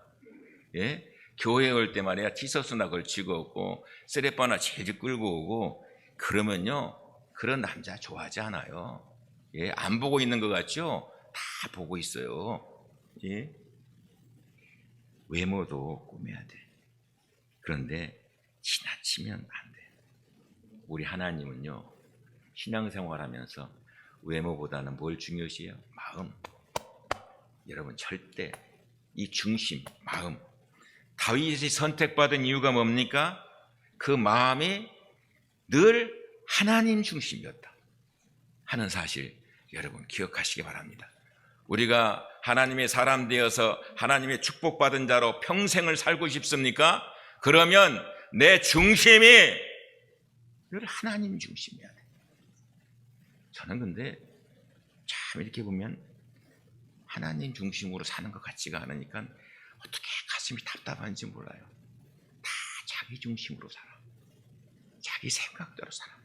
예? 교회에 올 때 말이야 티셔츠나 걸치고 오고 쓰레빠나 재질 끌고 오고 그러면요 그런 남자 좋아하지 않아요. 예? 안 보고 있는 것 같죠? 다 보고 있어요. 예? 외모도 꾸며야 돼. 그런데 지나치면 안 돼. 우리 하나님은요 신앙생활하면서 외모보다는 뭘 중요시해요? 마음. 여러분 절대 이 중심, 마음. 다윗이 선택받은 이유가 뭡니까? 그 마음이 늘 하나님 중심이었다 하는 사실 여러분 기억하시기 바랍니다. 우리가 하나님의 사람 되어서 하나님의 축복받은 자로 평생을 살고 싶습니까? 그러면 내 중심이 늘 하나님 중심이어야 돼. 저는 근데 참 이렇게 보면 하나님 중심으로 사는 것 같지가 않으니까 어떻게 가슴이 답답한지 몰라요. 다 자기 중심으로 살아. 자기 생각대로 살아.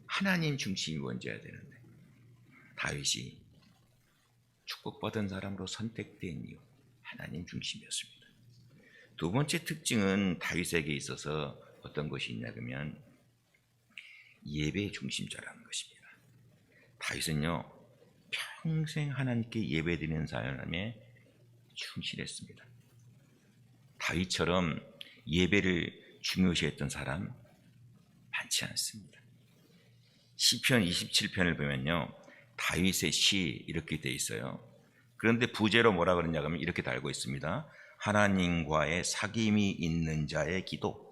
하나님 중심이 먼저야 되는데 다윗이 축복받은 사람으로 선택된 이유 하나님 중심이었습니다. 두 번째 특징은 다윗에게 있어서 어떤 것이 있냐 그러면 예배 중심자라는 것입니다. 다윗은요 평생 하나님께 예배드리는 사람에 충실했습니다. 다윗처럼 예배를 중요시했던 사람 많지 않습니다. 시편 27편을 보면요 다윗의 시 이렇게 돼 있어요. 그런데 부제로 뭐라 그러냐 하면 이렇게 달고 있습니다. 하나님과의 사귐이 있는 자의 기도.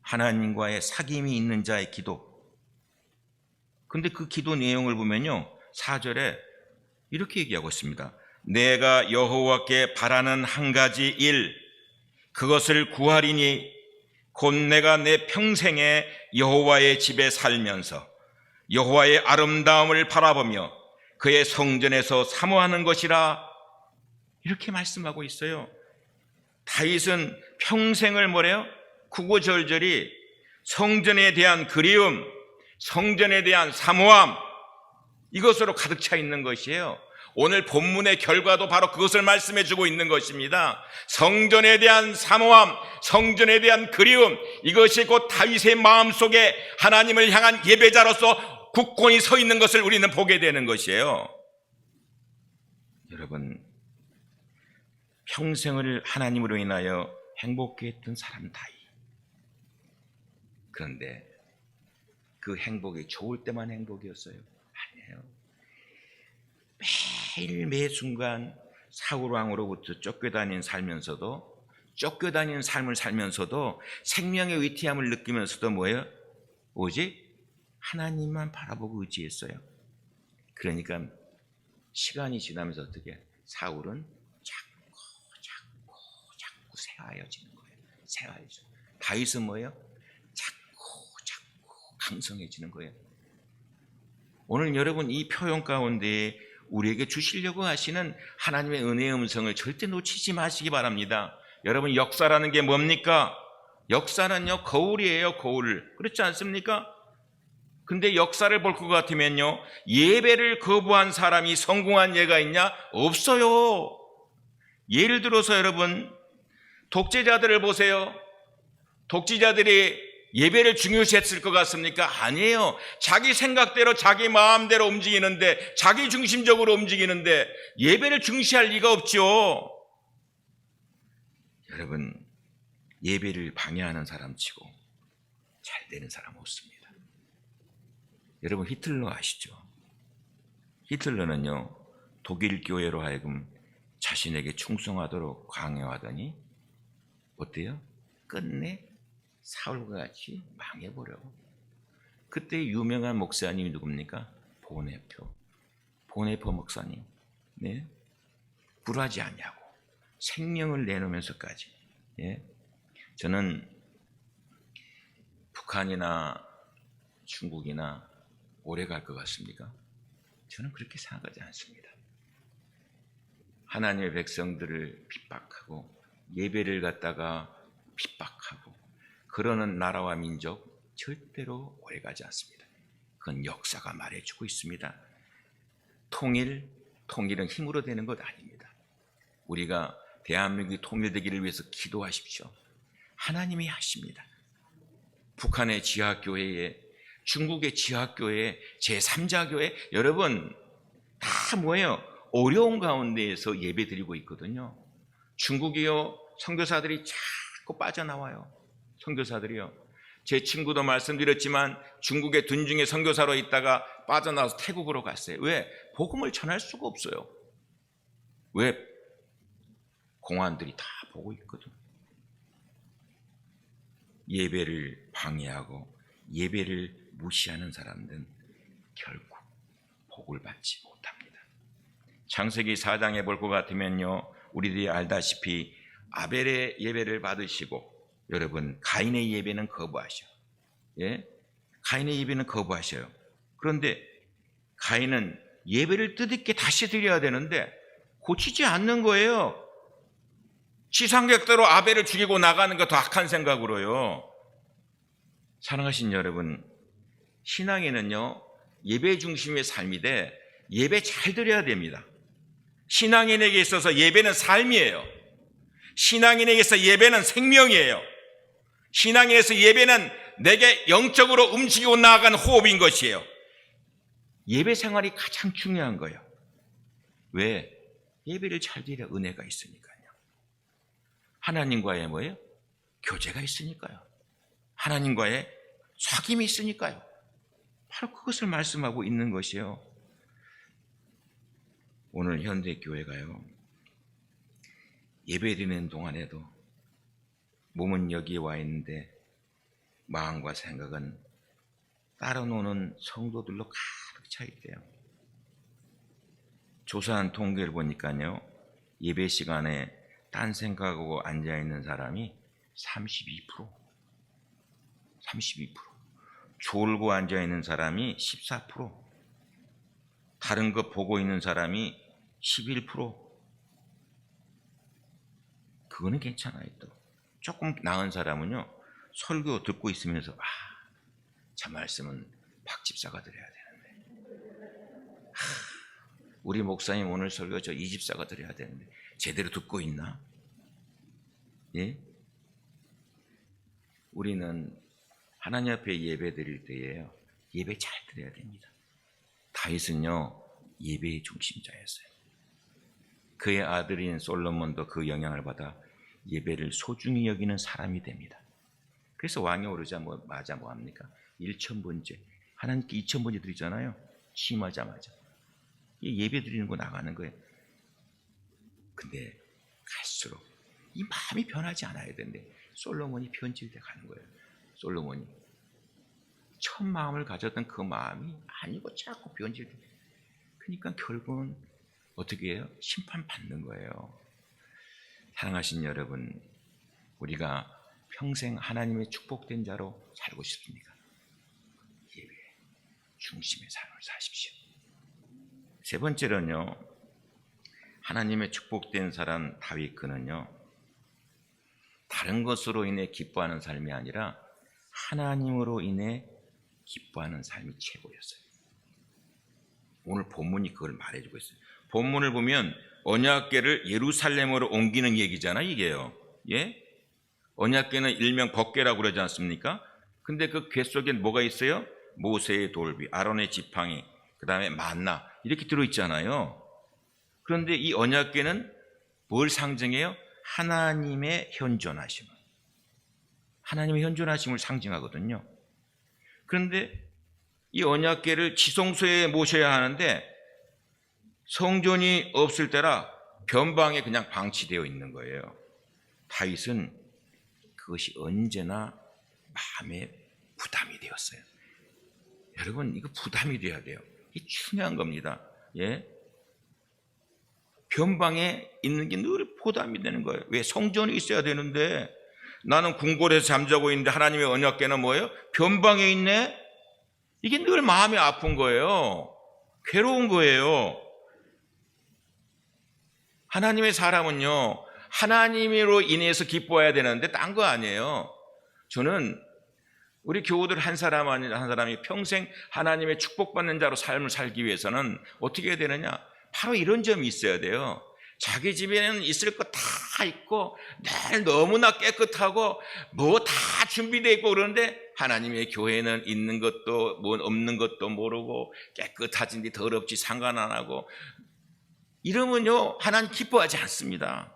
하나님과의 사귐이 있는 자의 기도. 근데 그 기도 내용을 보면요 4절에 이렇게 얘기하고 있습니다. 내가 여호와께 바라는 한 가지 일 그것을 구하리니 곧 내가 내 평생에 여호와의 집에 살면서 여호와의 아름다움을 바라보며 그의 성전에서 사모하는 것이라 이렇게 말씀하고 있어요. 다윗은 평생을 뭐래요? 구구절절히 성전에 대한 그리움, 성전에 대한 사모함 이것으로 가득 차 있는 것이에요. 오늘 본문의 결과도 바로 그것을 말씀해 주고 있는 것입니다. 성전에 대한 사모함, 성전에 대한 그리움 이것이 곧 다윗의 마음속에 하나님을 향한 예배자로서 굳건히 서 있는 것을 우리는 보게 되는 것이에요. 여러분 평생을 하나님으로 인하여 행복했던 사람 다윗. 그런데 그 행복이 좋을 때만 행복이었어요? 아니에요. 매일 매 순간 사울 왕으로부터 쫓겨다닌 삶을 살면서도 생명의 위태함을 느끼면서도 뭐예요? 오직 하나님만 바라보고 의지했어요. 그러니까 시간이 지나면서 어떻게 사울은 자꾸 새하얘지는 거예요. 새하얘져. 다윗은 뭐예요? 자꾸 강성해지는 거예요. 오늘 여러분 이 표현 가운데 우리에게 주시려고 하시는 하나님의 은혜의 음성을 절대 놓치지 마시기 바랍니다. 여러분 역사라는 게 뭡니까? 역사는요 거울이에요. 거울. 그렇지 않습니까? 근데 역사를 볼 것 같으면요 예배를 거부한 사람이 성공한 예가 있냐? 없어요. 예를 들어서 여러분 독재자들을 보세요. 독재자들이 예배를 중요시했을 것 같습니까? 아니에요. 자기 생각대로 자기 마음대로 움직이는데 자기 중심적으로 움직이는데 예배를 중시할 리가 없죠. 여러분 예배를 방해하는 사람 치고 잘 되는 사람 없습니다. 여러분 히틀러 아시죠? 히틀러는요 독일 교회로 하여금 자신에게 충성하도록 강요하더니 어때요? 끝내 사울과 같이 망해버려. 그때 유명한 목사님이 누굽니까? 보네포 목사님. 네? 굴하지 않냐고 생명을 내놓으면서까지. 예? 저는 북한이나 중국이나 오래 갈 것 같습니까? 저는 그렇게 생각하지 않습니다. 하나님의 백성들을 핍박하고 예배를 갖다가 핍박하고 그러는 나라와 민족 절대로 오래가지 않습니다. 그건 역사가 말해주고 있습니다. 통일은 힘으로 되는 것 아닙니다. 우리가 대한민국이 통일되기를 위해서 기도하십시오. 하나님이 하십니다. 북한의 지하교회에, 중국의 지하교회, 제3자 교회, 여러분 다 뭐예요? 어려운 가운데에서 예배 드리고 있거든요. 중국이요, 선교사들이 자꾸 빠져나와요. 선교사들이요. 제 친구도 말씀드렸지만 중국의 둔중의 선교사로 있다가 빠져나와서 태국으로 갔어요. 왜? 복음을 전할 수가 없어요. 왜? 공안들이 다 보고 있거든. 예배를 방해하고 예배를 무시하는 사람들은 결국 복을 받지 못합니다. 창세기 4장에 볼 것 같으면요, 우리들이 알다시피 아벨의 예배를 받으시고, 여러분 가인의 예배는 거부하셔요. 예? 가인의 예배는 거부하셔요. 그런데 가인은 예배를 뜻있게 다시 드려야 되는데 고치지 않는 거예요. 지상객대로 아벨을 죽이고 나가는 거 더 악한 생각으로요. 사랑하신 여러분, 신앙에는요 예배 중심의 삶인데 예배 잘 드려야 됩니다. 신앙인에게 있어서 예배는 삶이에요. 신앙인에게서 예배는 생명이에요. 신앙인에서 예배는 내게 영적으로 움직이고 나아가는 호흡인 것이에요. 예배 생활이 가장 중요한 거예요. 왜? 예배를 잘 드려 은혜가 있으니까요. 하나님과의 뭐예요? 교제가 있으니까요. 하나님과의 사귐이 있으니까요. 바로 그것을 말씀하고 있는 것이에요. 오늘 현대교회가요, 예배드리는 동안에도 몸은 여기에 와 있는데 마음과 생각은 따로 노는 성도들로 가득 차 있대요. 조사한 통계를 보니까요, 예배 시간에 딴 생각하고 앉아있는 사람이 32%, 졸고 앉아있는 사람이 14%, 다른 거 보고 있는 사람이 11%. 그거는 괜찮아요. 또 조금 나은 사람은요, 설교 듣고 있으면서 저 말씀은 박 집사가 드려야 되는데, 우리 목사님 오늘 설교 저 이 집사가 드려야 되는데 제대로 듣고 있나? 예? 우리는 하나님 앞에 예배 드릴 때에요, 예배 잘 드려야 됩니다. 다윗은요 예배의 중심자였어요. 그의 아들인 솔로몬도 그 영향을 받아 예배를 소중히 여기는 사람이 됩니다. 그래서 왕에 오르자마자 뭐합니까? 1000번째, 하나님께 2000번째 드리잖아요. 취임하자마자 예배 드리는 거 나가는 거예요. 근데 갈수록 이 마음이 변하지 않아야 되는데 솔로몬이 변질돼 가는 거예요. 솔로몬이 첫 마음을 가졌던 그 마음이 아니고 자꾸 변질돼. 그러니까 결국은 어떻게 해요? 심판받는 거예요. 사랑하신 여러분, 우리가 평생 하나님의 축복된 자로 살고 싶습니까? 예배 중심의 삶을 사십시오. 세 번째로는요, 하나님의 축복된 사람 다윗, 그는요 다른 것으로 인해 기뻐하는 삶이 아니라 하나님으로 인해 기뻐하는 삶이 최고였어요. 오늘 본문이 그걸 말해주고 있어요. 본문을 보면 언약궤를 예루살렘으로 옮기는 얘기잖아요, 이게요. 예? 언약궤는 일명 법궤라고 그러지 않습니까? 근데 그 궤 속에 뭐가 있어요? 모세의 돌비, 아론의 지팡이, 그 다음에 만나, 이렇게 들어있잖아요. 그런데 이 언약궤는 뭘 상징해요? 하나님의 현존하심을, 하나님의 현존하심을 상징하거든요. 그런데 이 언약궤를 지성소에 모셔야 하는데 성전이 없을 때라 변방에 그냥 방치되어 있는 거예요. 다윗은 그것이 언제나 마음에 부담이 되었어요. 여러분 이거 부담이 돼야 돼요. 이게 중요한 겁니다. 예? 변방에 있는 게 늘 부담이 되는 거예요. 왜? 성전이 있어야 되는데 나는 궁궐에서 잠자고 있는데 하나님의 언약궤는 뭐예요? 변방에 있네? 이게 늘 마음이 아픈 거예요. 괴로운 거예요. 하나님의 사람은요, 하나님으로 인해서 기뻐해야 되는데 딴 거 아니에요. 저는 우리 교우들 한 사람이 평생 하나님의 축복받는 자로 삶을 살기 위해서는 어떻게 해야 되느냐? 바로 이런 점이 있어야 돼요. 자기 집에는 있을 거 다 있고 늘 너무나 깨끗하고 뭐 다 준비되어 있고 그러는데 하나님의 교회는 있는 것도 뭐 없는 것도 모르고 깨끗하진지 더럽지 상관 안 하고 이러면요 하나님 기뻐하지 않습니다.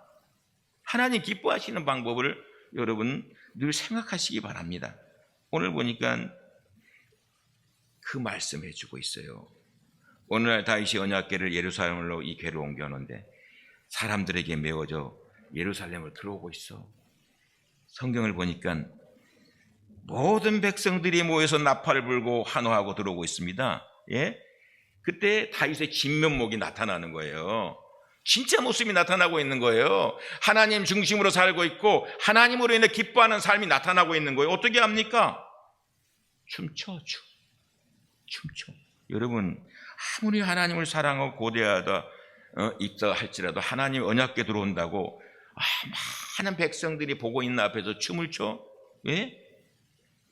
하나님 기뻐하시는 방법을 여러분 늘 생각하시기 바랍니다. 오늘 보니까 그 말씀해 주고 있어요. 오늘날 다윗이 언약궤를 예루살렘으로 이 궤를 옮겨오는데 사람들에게 메워져 예루살렘으로 들어오고 있어. 성경을 보니까 모든 백성들이 모여서 나팔을 불고 환호하고 들어오고 있습니다. 예? 그때 다윗의 진면목이 나타나는 거예요. 진짜 모습이 나타나고 있는 거예요. 하나님 중심으로 살고 있고 하나님으로 인해 기뻐하는 삶이 나타나고 있는 거예요. 어떻게 합니까? 춤춰. 여러분 아무리 하나님을 사랑하고 고대하다 있다 할지라도 하나님 언약궤 들어온다고 많은 백성들이 보고 있는 앞에서 춤을 춰? 예?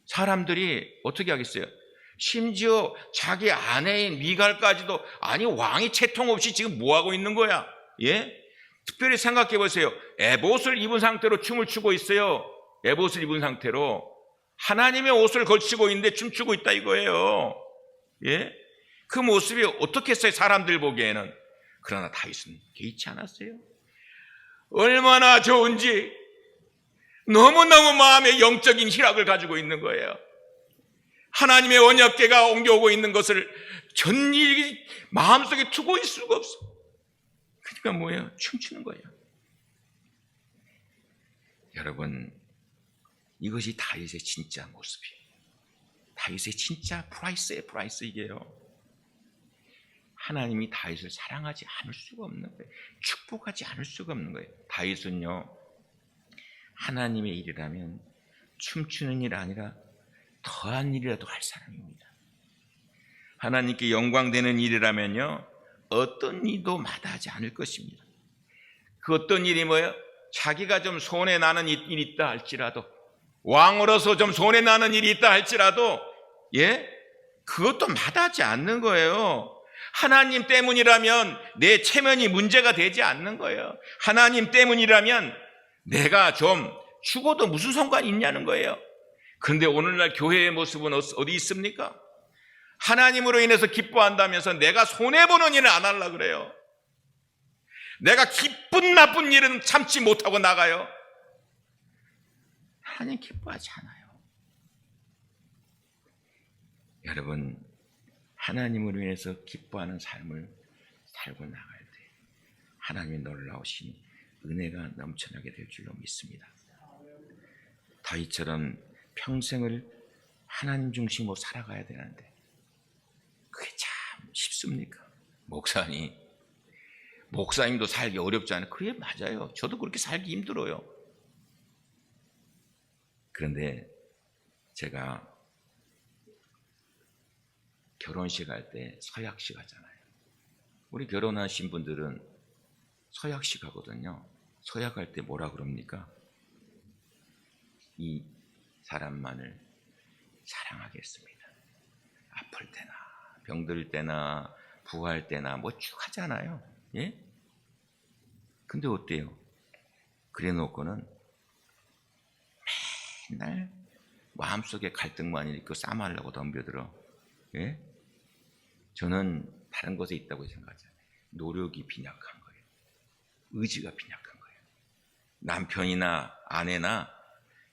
사람들이 어떻게 하겠어요? 심지어 자기 아내인 미갈까지도 아니 왕이 채통 없이 지금 뭐하고 있는 거야? 예? 특별히 생각해 보세요. 에봇을 입은 상태로 춤을 추고 있어요. 에봇을 입은 상태로 하나님의 옷을 걸치고 있는데 춤추고 있다 이거예요. 예? 그 모습이 어떻겠어요? 사람들 보기에는. 그러나 다윗은 개의치 않았어요. 얼마나 좋은지 너무너무 마음의 영적인 희락을 가지고 있는 거예요. 하나님의 언약궤가 옮겨오고 있는 것을 전일이 마음속에 두고 있을 수가 없어. 그러니까 뭐예요? 춤추는 거예요. 여러분 이것이 다윗의 진짜 모습이에요. 다윗의 진짜 프라이스 이게요. 하나님이 다윗을 사랑하지 않을 수가 없는 거예요. 축복하지 않을 수가 없는 거예요. 다윗은요 하나님의 일이라면 춤추는 일 아니라 더한 일이라도 할 사람입니다. 하나님께 영광되는 일이라면요 어떤 일도 마다하지 않을 것입니다. 그 어떤 일이 뭐예요? 자기가 좀 손해 나는 일이 있다 할지라도 왕으로서 좀 손해 나는 일이 있다 할지라도 예? 그것도 마다하지 않는 거예요. 하나님 때문이라면 내 체면이 문제가 되지 않는 거예요. 하나님 때문이라면 내가 좀 죽어도 무슨 상관이 있냐는 거예요. 그런데 오늘날 교회의 모습은 어디 있습니까? 하나님으로 인해서 기뻐한다면서 내가 손해보는 일을 안 하려고 그래요. 내가 기쁜 나쁜 일은 참지 못하고 나가요. 하나님 기뻐하지 않아요. 여러분 하나님으로 인해서 기뻐하는 삶을 살고 나갈 때 하나님의 놀라우신 은혜가 넘쳐나게 될 줄로 믿습니다. 다윗처럼 평생을 하나님 중심으로 살아가야 되는데 그게 참 쉽습니까? 목사님도 살기 어렵지 않아요? 그게 맞아요. 저도 그렇게 살기 힘들어요. 그런데 제가 결혼식 할 때 서약식 하잖아요. 우리 결혼하신 분들은 서약식 하거든요. 서약할 때 뭐라 그럽니까? 이 사람만을 사랑하겠습니다. 아플 때나 병들 때나 부할 때나 뭐 쭉 하잖아요. 예? 근데 어때요? 그래 놓고는 맨날 마음속에 갈등만 있고 싸움하려고 덤벼들어. 예? 저는 다른 것에 있다고 생각하잖아요. 노력이 빈약한 거예요. 의지가 빈약한 거예요. 남편이나 아내나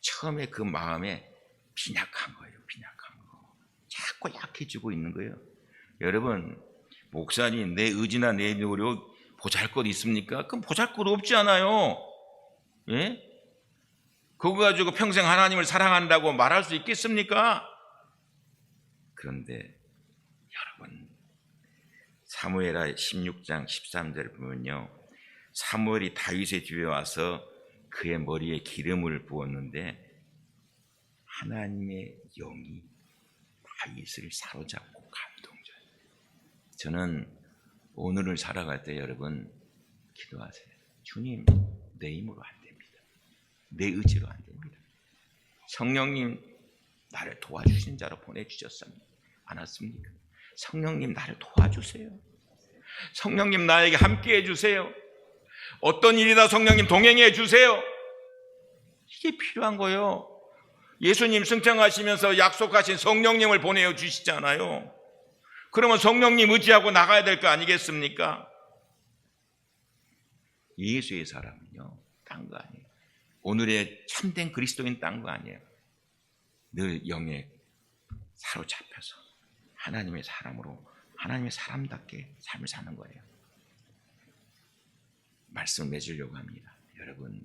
처음에 그 마음에 빈약한 거예요. 빈약한 거. 자꾸 약해지고 있는 거예요. 여러분, 목사님 내 의지나 내 노력 보잘것 있습니까? 그럼 보잘것 없지 않아요. 예? 그거 가지고 평생 하나님을 사랑한다고 말할 수 있겠습니까? 그런데 사무엘하 16장 13절을 보면요, 사무엘이 다윗의 집에 와서 그의 머리에 기름을 부었는데 하나님의 영이 다윗을 사로잡고 감동줘요. 저는 오늘을 살아갈 때 여러분 기도하세요. 주님, 내 힘으로 안 됩니다. 내 의지로 안 됩니다. 성령님, 나를 도와주신 자로 보내주셨습니다. 않았습니까? 성령님, 나를 도와주세요. 성령님, 나에게 함께 해주세요. 어떤 일이다 성령님 동행해 주세요. 이게 필요한 거예요. 예수님 승천하시면서 약속하신 성령님을 보내주시잖아요. 그러면 성령님 의지하고 나가야 될 거 아니겠습니까? 예수의 사람은요, 딴 거 아니에요. 오늘의 참된 그리스도인 딴 거 아니에요. 늘 영에 사로잡혀서 하나님의 사람으로, 하나님의 사람답게 삶을 사는 거예요. 말씀을 맺으려고 합니다. 여러분,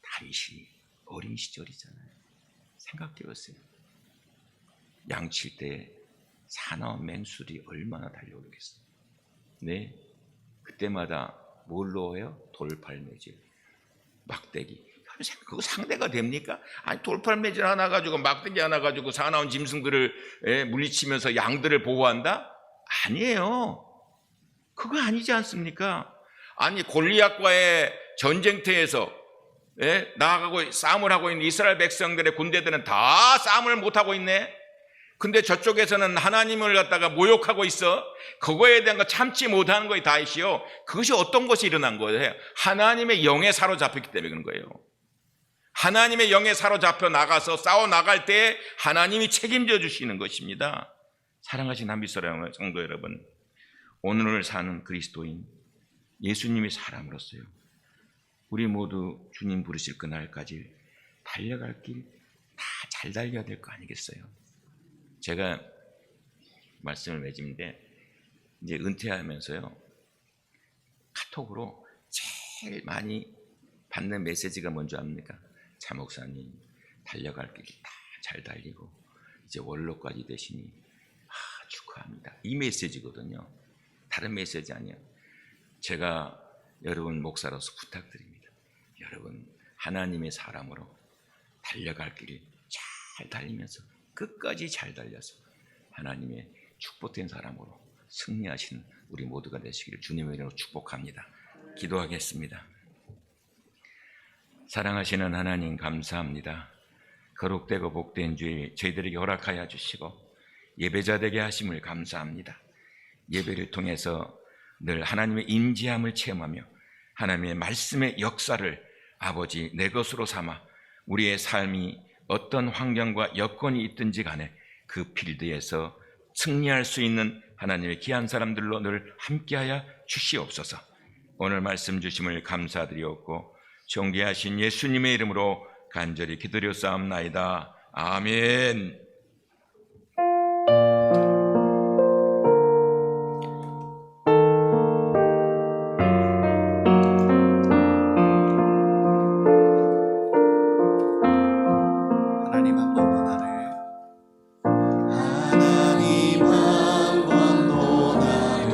다윗이 어린 시절이잖아요. 생각해 보세요. 양칠 때 사나운 맹수들이 얼마나 달려오겠어요. 네, 그때마다 뭘로 해요? 돌팔매질, 막대기. 그거 상대가 됩니까? 아니, 돌팔매질 하나 가지고 막대기 하나 가지고 사나운 짐승들을 물리치면서 양들을 보호한다? 아니에요. 그거 아니지 않습니까? 아니, 골리앗과의 전쟁터에서 나아가고 싸움을 하고 있는 이스라엘 백성들의 군대들은 다 싸움을 못하고 있네. 근데 저쪽에서는 하나님을 갖다가 모욕하고 있어. 그거에 대한 거 참지 못하는 거예요, 다윗이요. 그것이 어떤 것이 일어난 거예요? 하나님의 영에 사로잡혔기 때문에 그런 거예요. 하나님의 영에 사로잡혀 나가서 싸워 나갈 때 하나님이 책임져 주시는 것입니다. 사랑하신 한빛사랑 성도 여러분, 오늘을 사는 그리스도인 예수님의 사람으로서요, 우리 모두 주님 부르실 그날까지 달려갈 길 다 잘 달려야 될 거 아니겠어요? 제가 말씀을 맺는데 이제 은퇴하면서요, 카톡으로 제일 많이 받는 메시지가 뭔지 압니까? 차 목사님, 달려갈 길 다 잘 달리고 이제 원로까지 되시니 축하합니다. 이 메시지거든요. 다른 메시지 아니에요. 제가 여러분 목사로서 부탁드립니다. 여러분, 하나님의 사람으로 달려갈 길을 잘 달리면서 끝까지 잘 달려서 하나님의 축복된 사람으로 승리하시는 우리 모두가 되시기를 주님의 이름으로 축복합니다. 기도하겠습니다. 사랑하시는 하나님, 감사합니다. 거룩되고 복된 주일 저희들에게 허락하여 주시고 예배자 되게 하심을 감사합니다. 예배를 통해서 늘 하나님의 임재함을 체험하며 하나님의 말씀의 역사를 아버지 내 것으로 삼아 우리의 삶이 어떤 환경과 여건이 있든지 간에 그 필드에서 승리할 수 있는 하나님의 귀한 사람들로 늘 함께하여 주시옵소서. 오늘 말씀 주심을 감사드리옵고 존귀하신 예수님의 이름으로 간절히 기도드렸사옵나이다. 아멘. 하나님 한 번 더 나를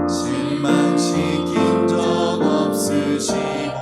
실망시킨 적 없으시고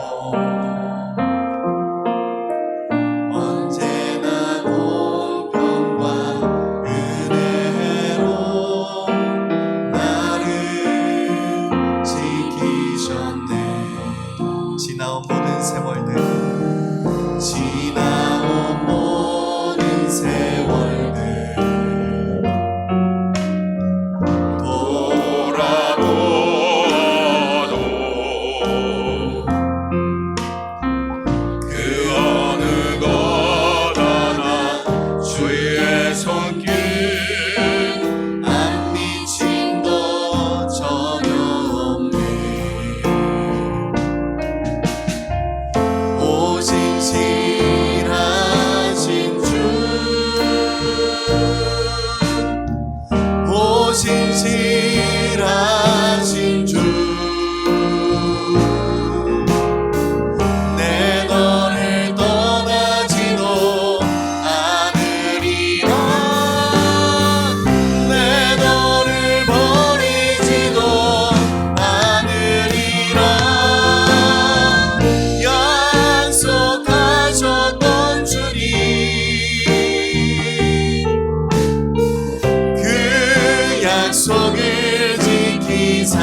약속을 지키사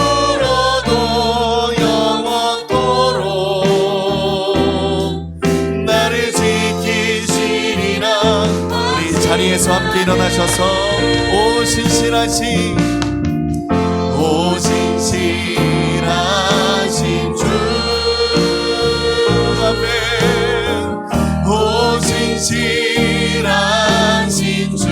이후로도 영원토록 나를 지키시리라. 우리 자리에서 함께 일어나셔서 오 신실하신 주 아멘. 오 신실하신 주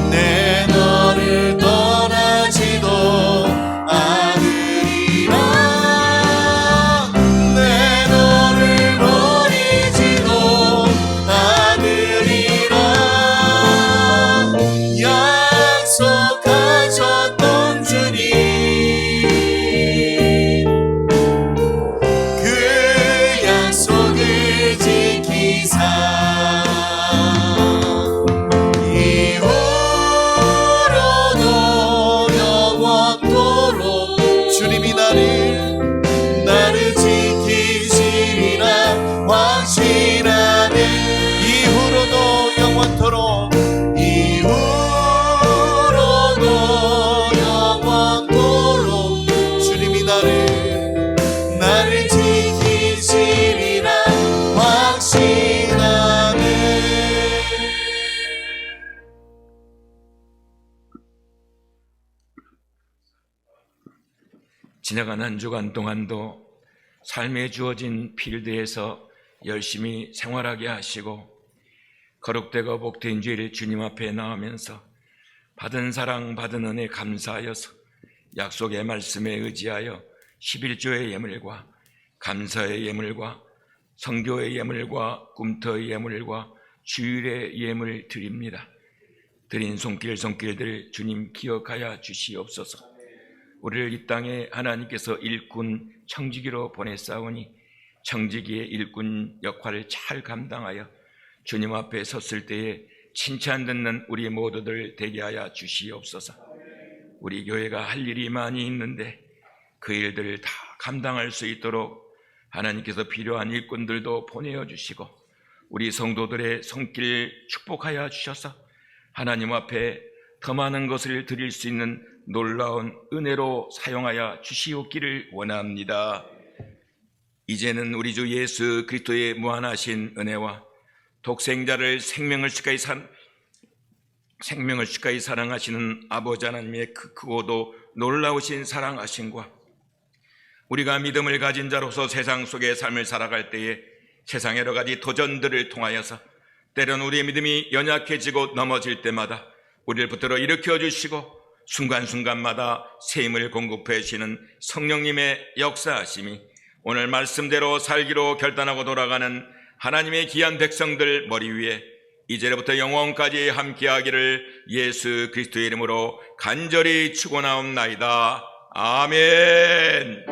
내 너를 떠나지도 않으리라. 내 너를 버리지도 않으리라. 약속하셨던 주님 그 약속을 지키사 이후로도 영원토록 주님이 나를 지키시리라. 확신하네. 이후로도 영원토록 이후로도 영원토록 주님이 나를 지키시리라. 확신하네. 지나간 한 주간 동안도 삶에 주어진 필드에서 열심히 생활하게 하시고 거룩되고 복된 주일 주님 앞에 나오면서 받은 사랑 받은 은혜 감사하여서 약속의 말씀에 의지하여 11조의 예물과 감사의 예물과 성교의 예물과 꿈터의 예물과 주일의 예물 드립니다. 드린 손길들 주님 기억하여 주시옵소서. 우리를 이 땅에 하나님께서 일꾼 청지기로 보내싸우니 청지기의 일꾼 역할을 잘 감당하여 주님 앞에 섰을 때에 칭찬 듣는 우리 모두들 되게 하여 주시옵소서. 우리 교회가 할 일이 많이 있는데 그 일들을 다 감당할 수 있도록 하나님께서 필요한 일꾼들도 보내어 주시고 우리 성도들의 손길 축복하여 주셔서 하나님 앞에 더 많은 것을 드릴 수 있는 놀라운 은혜로 사용하여 주시옵기를 원합니다. 이제는 우리 주 예수 그리스도의 무한하신 은혜와 독생자를 생명을 주까지 사랑하시는 아버지 하나님의 크고도 놀라우신 사랑하심과 우리가 믿음을 가진 자로서 세상 속의 삶을 살아갈 때에 세상의 여러 가지 도전들을 통하여서 때론 우리의 믿음이 연약해지고 넘어질 때마다 우리를 붙들어 일으켜 주시고 순간순간마다 새 힘을 공급해 주시는 성령님의 역사하심이 오늘 말씀대로 살기로 결단하고 돌아가는 하나님의 귀한 백성들 머리 위에 이제로부터 영원까지 함께하기를 예수 그리스도의 이름으로 간절히 축원하옵나이다. 아멘.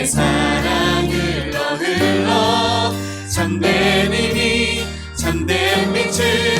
사랑을 흘러 흘러 참된 힘이 참된 빛을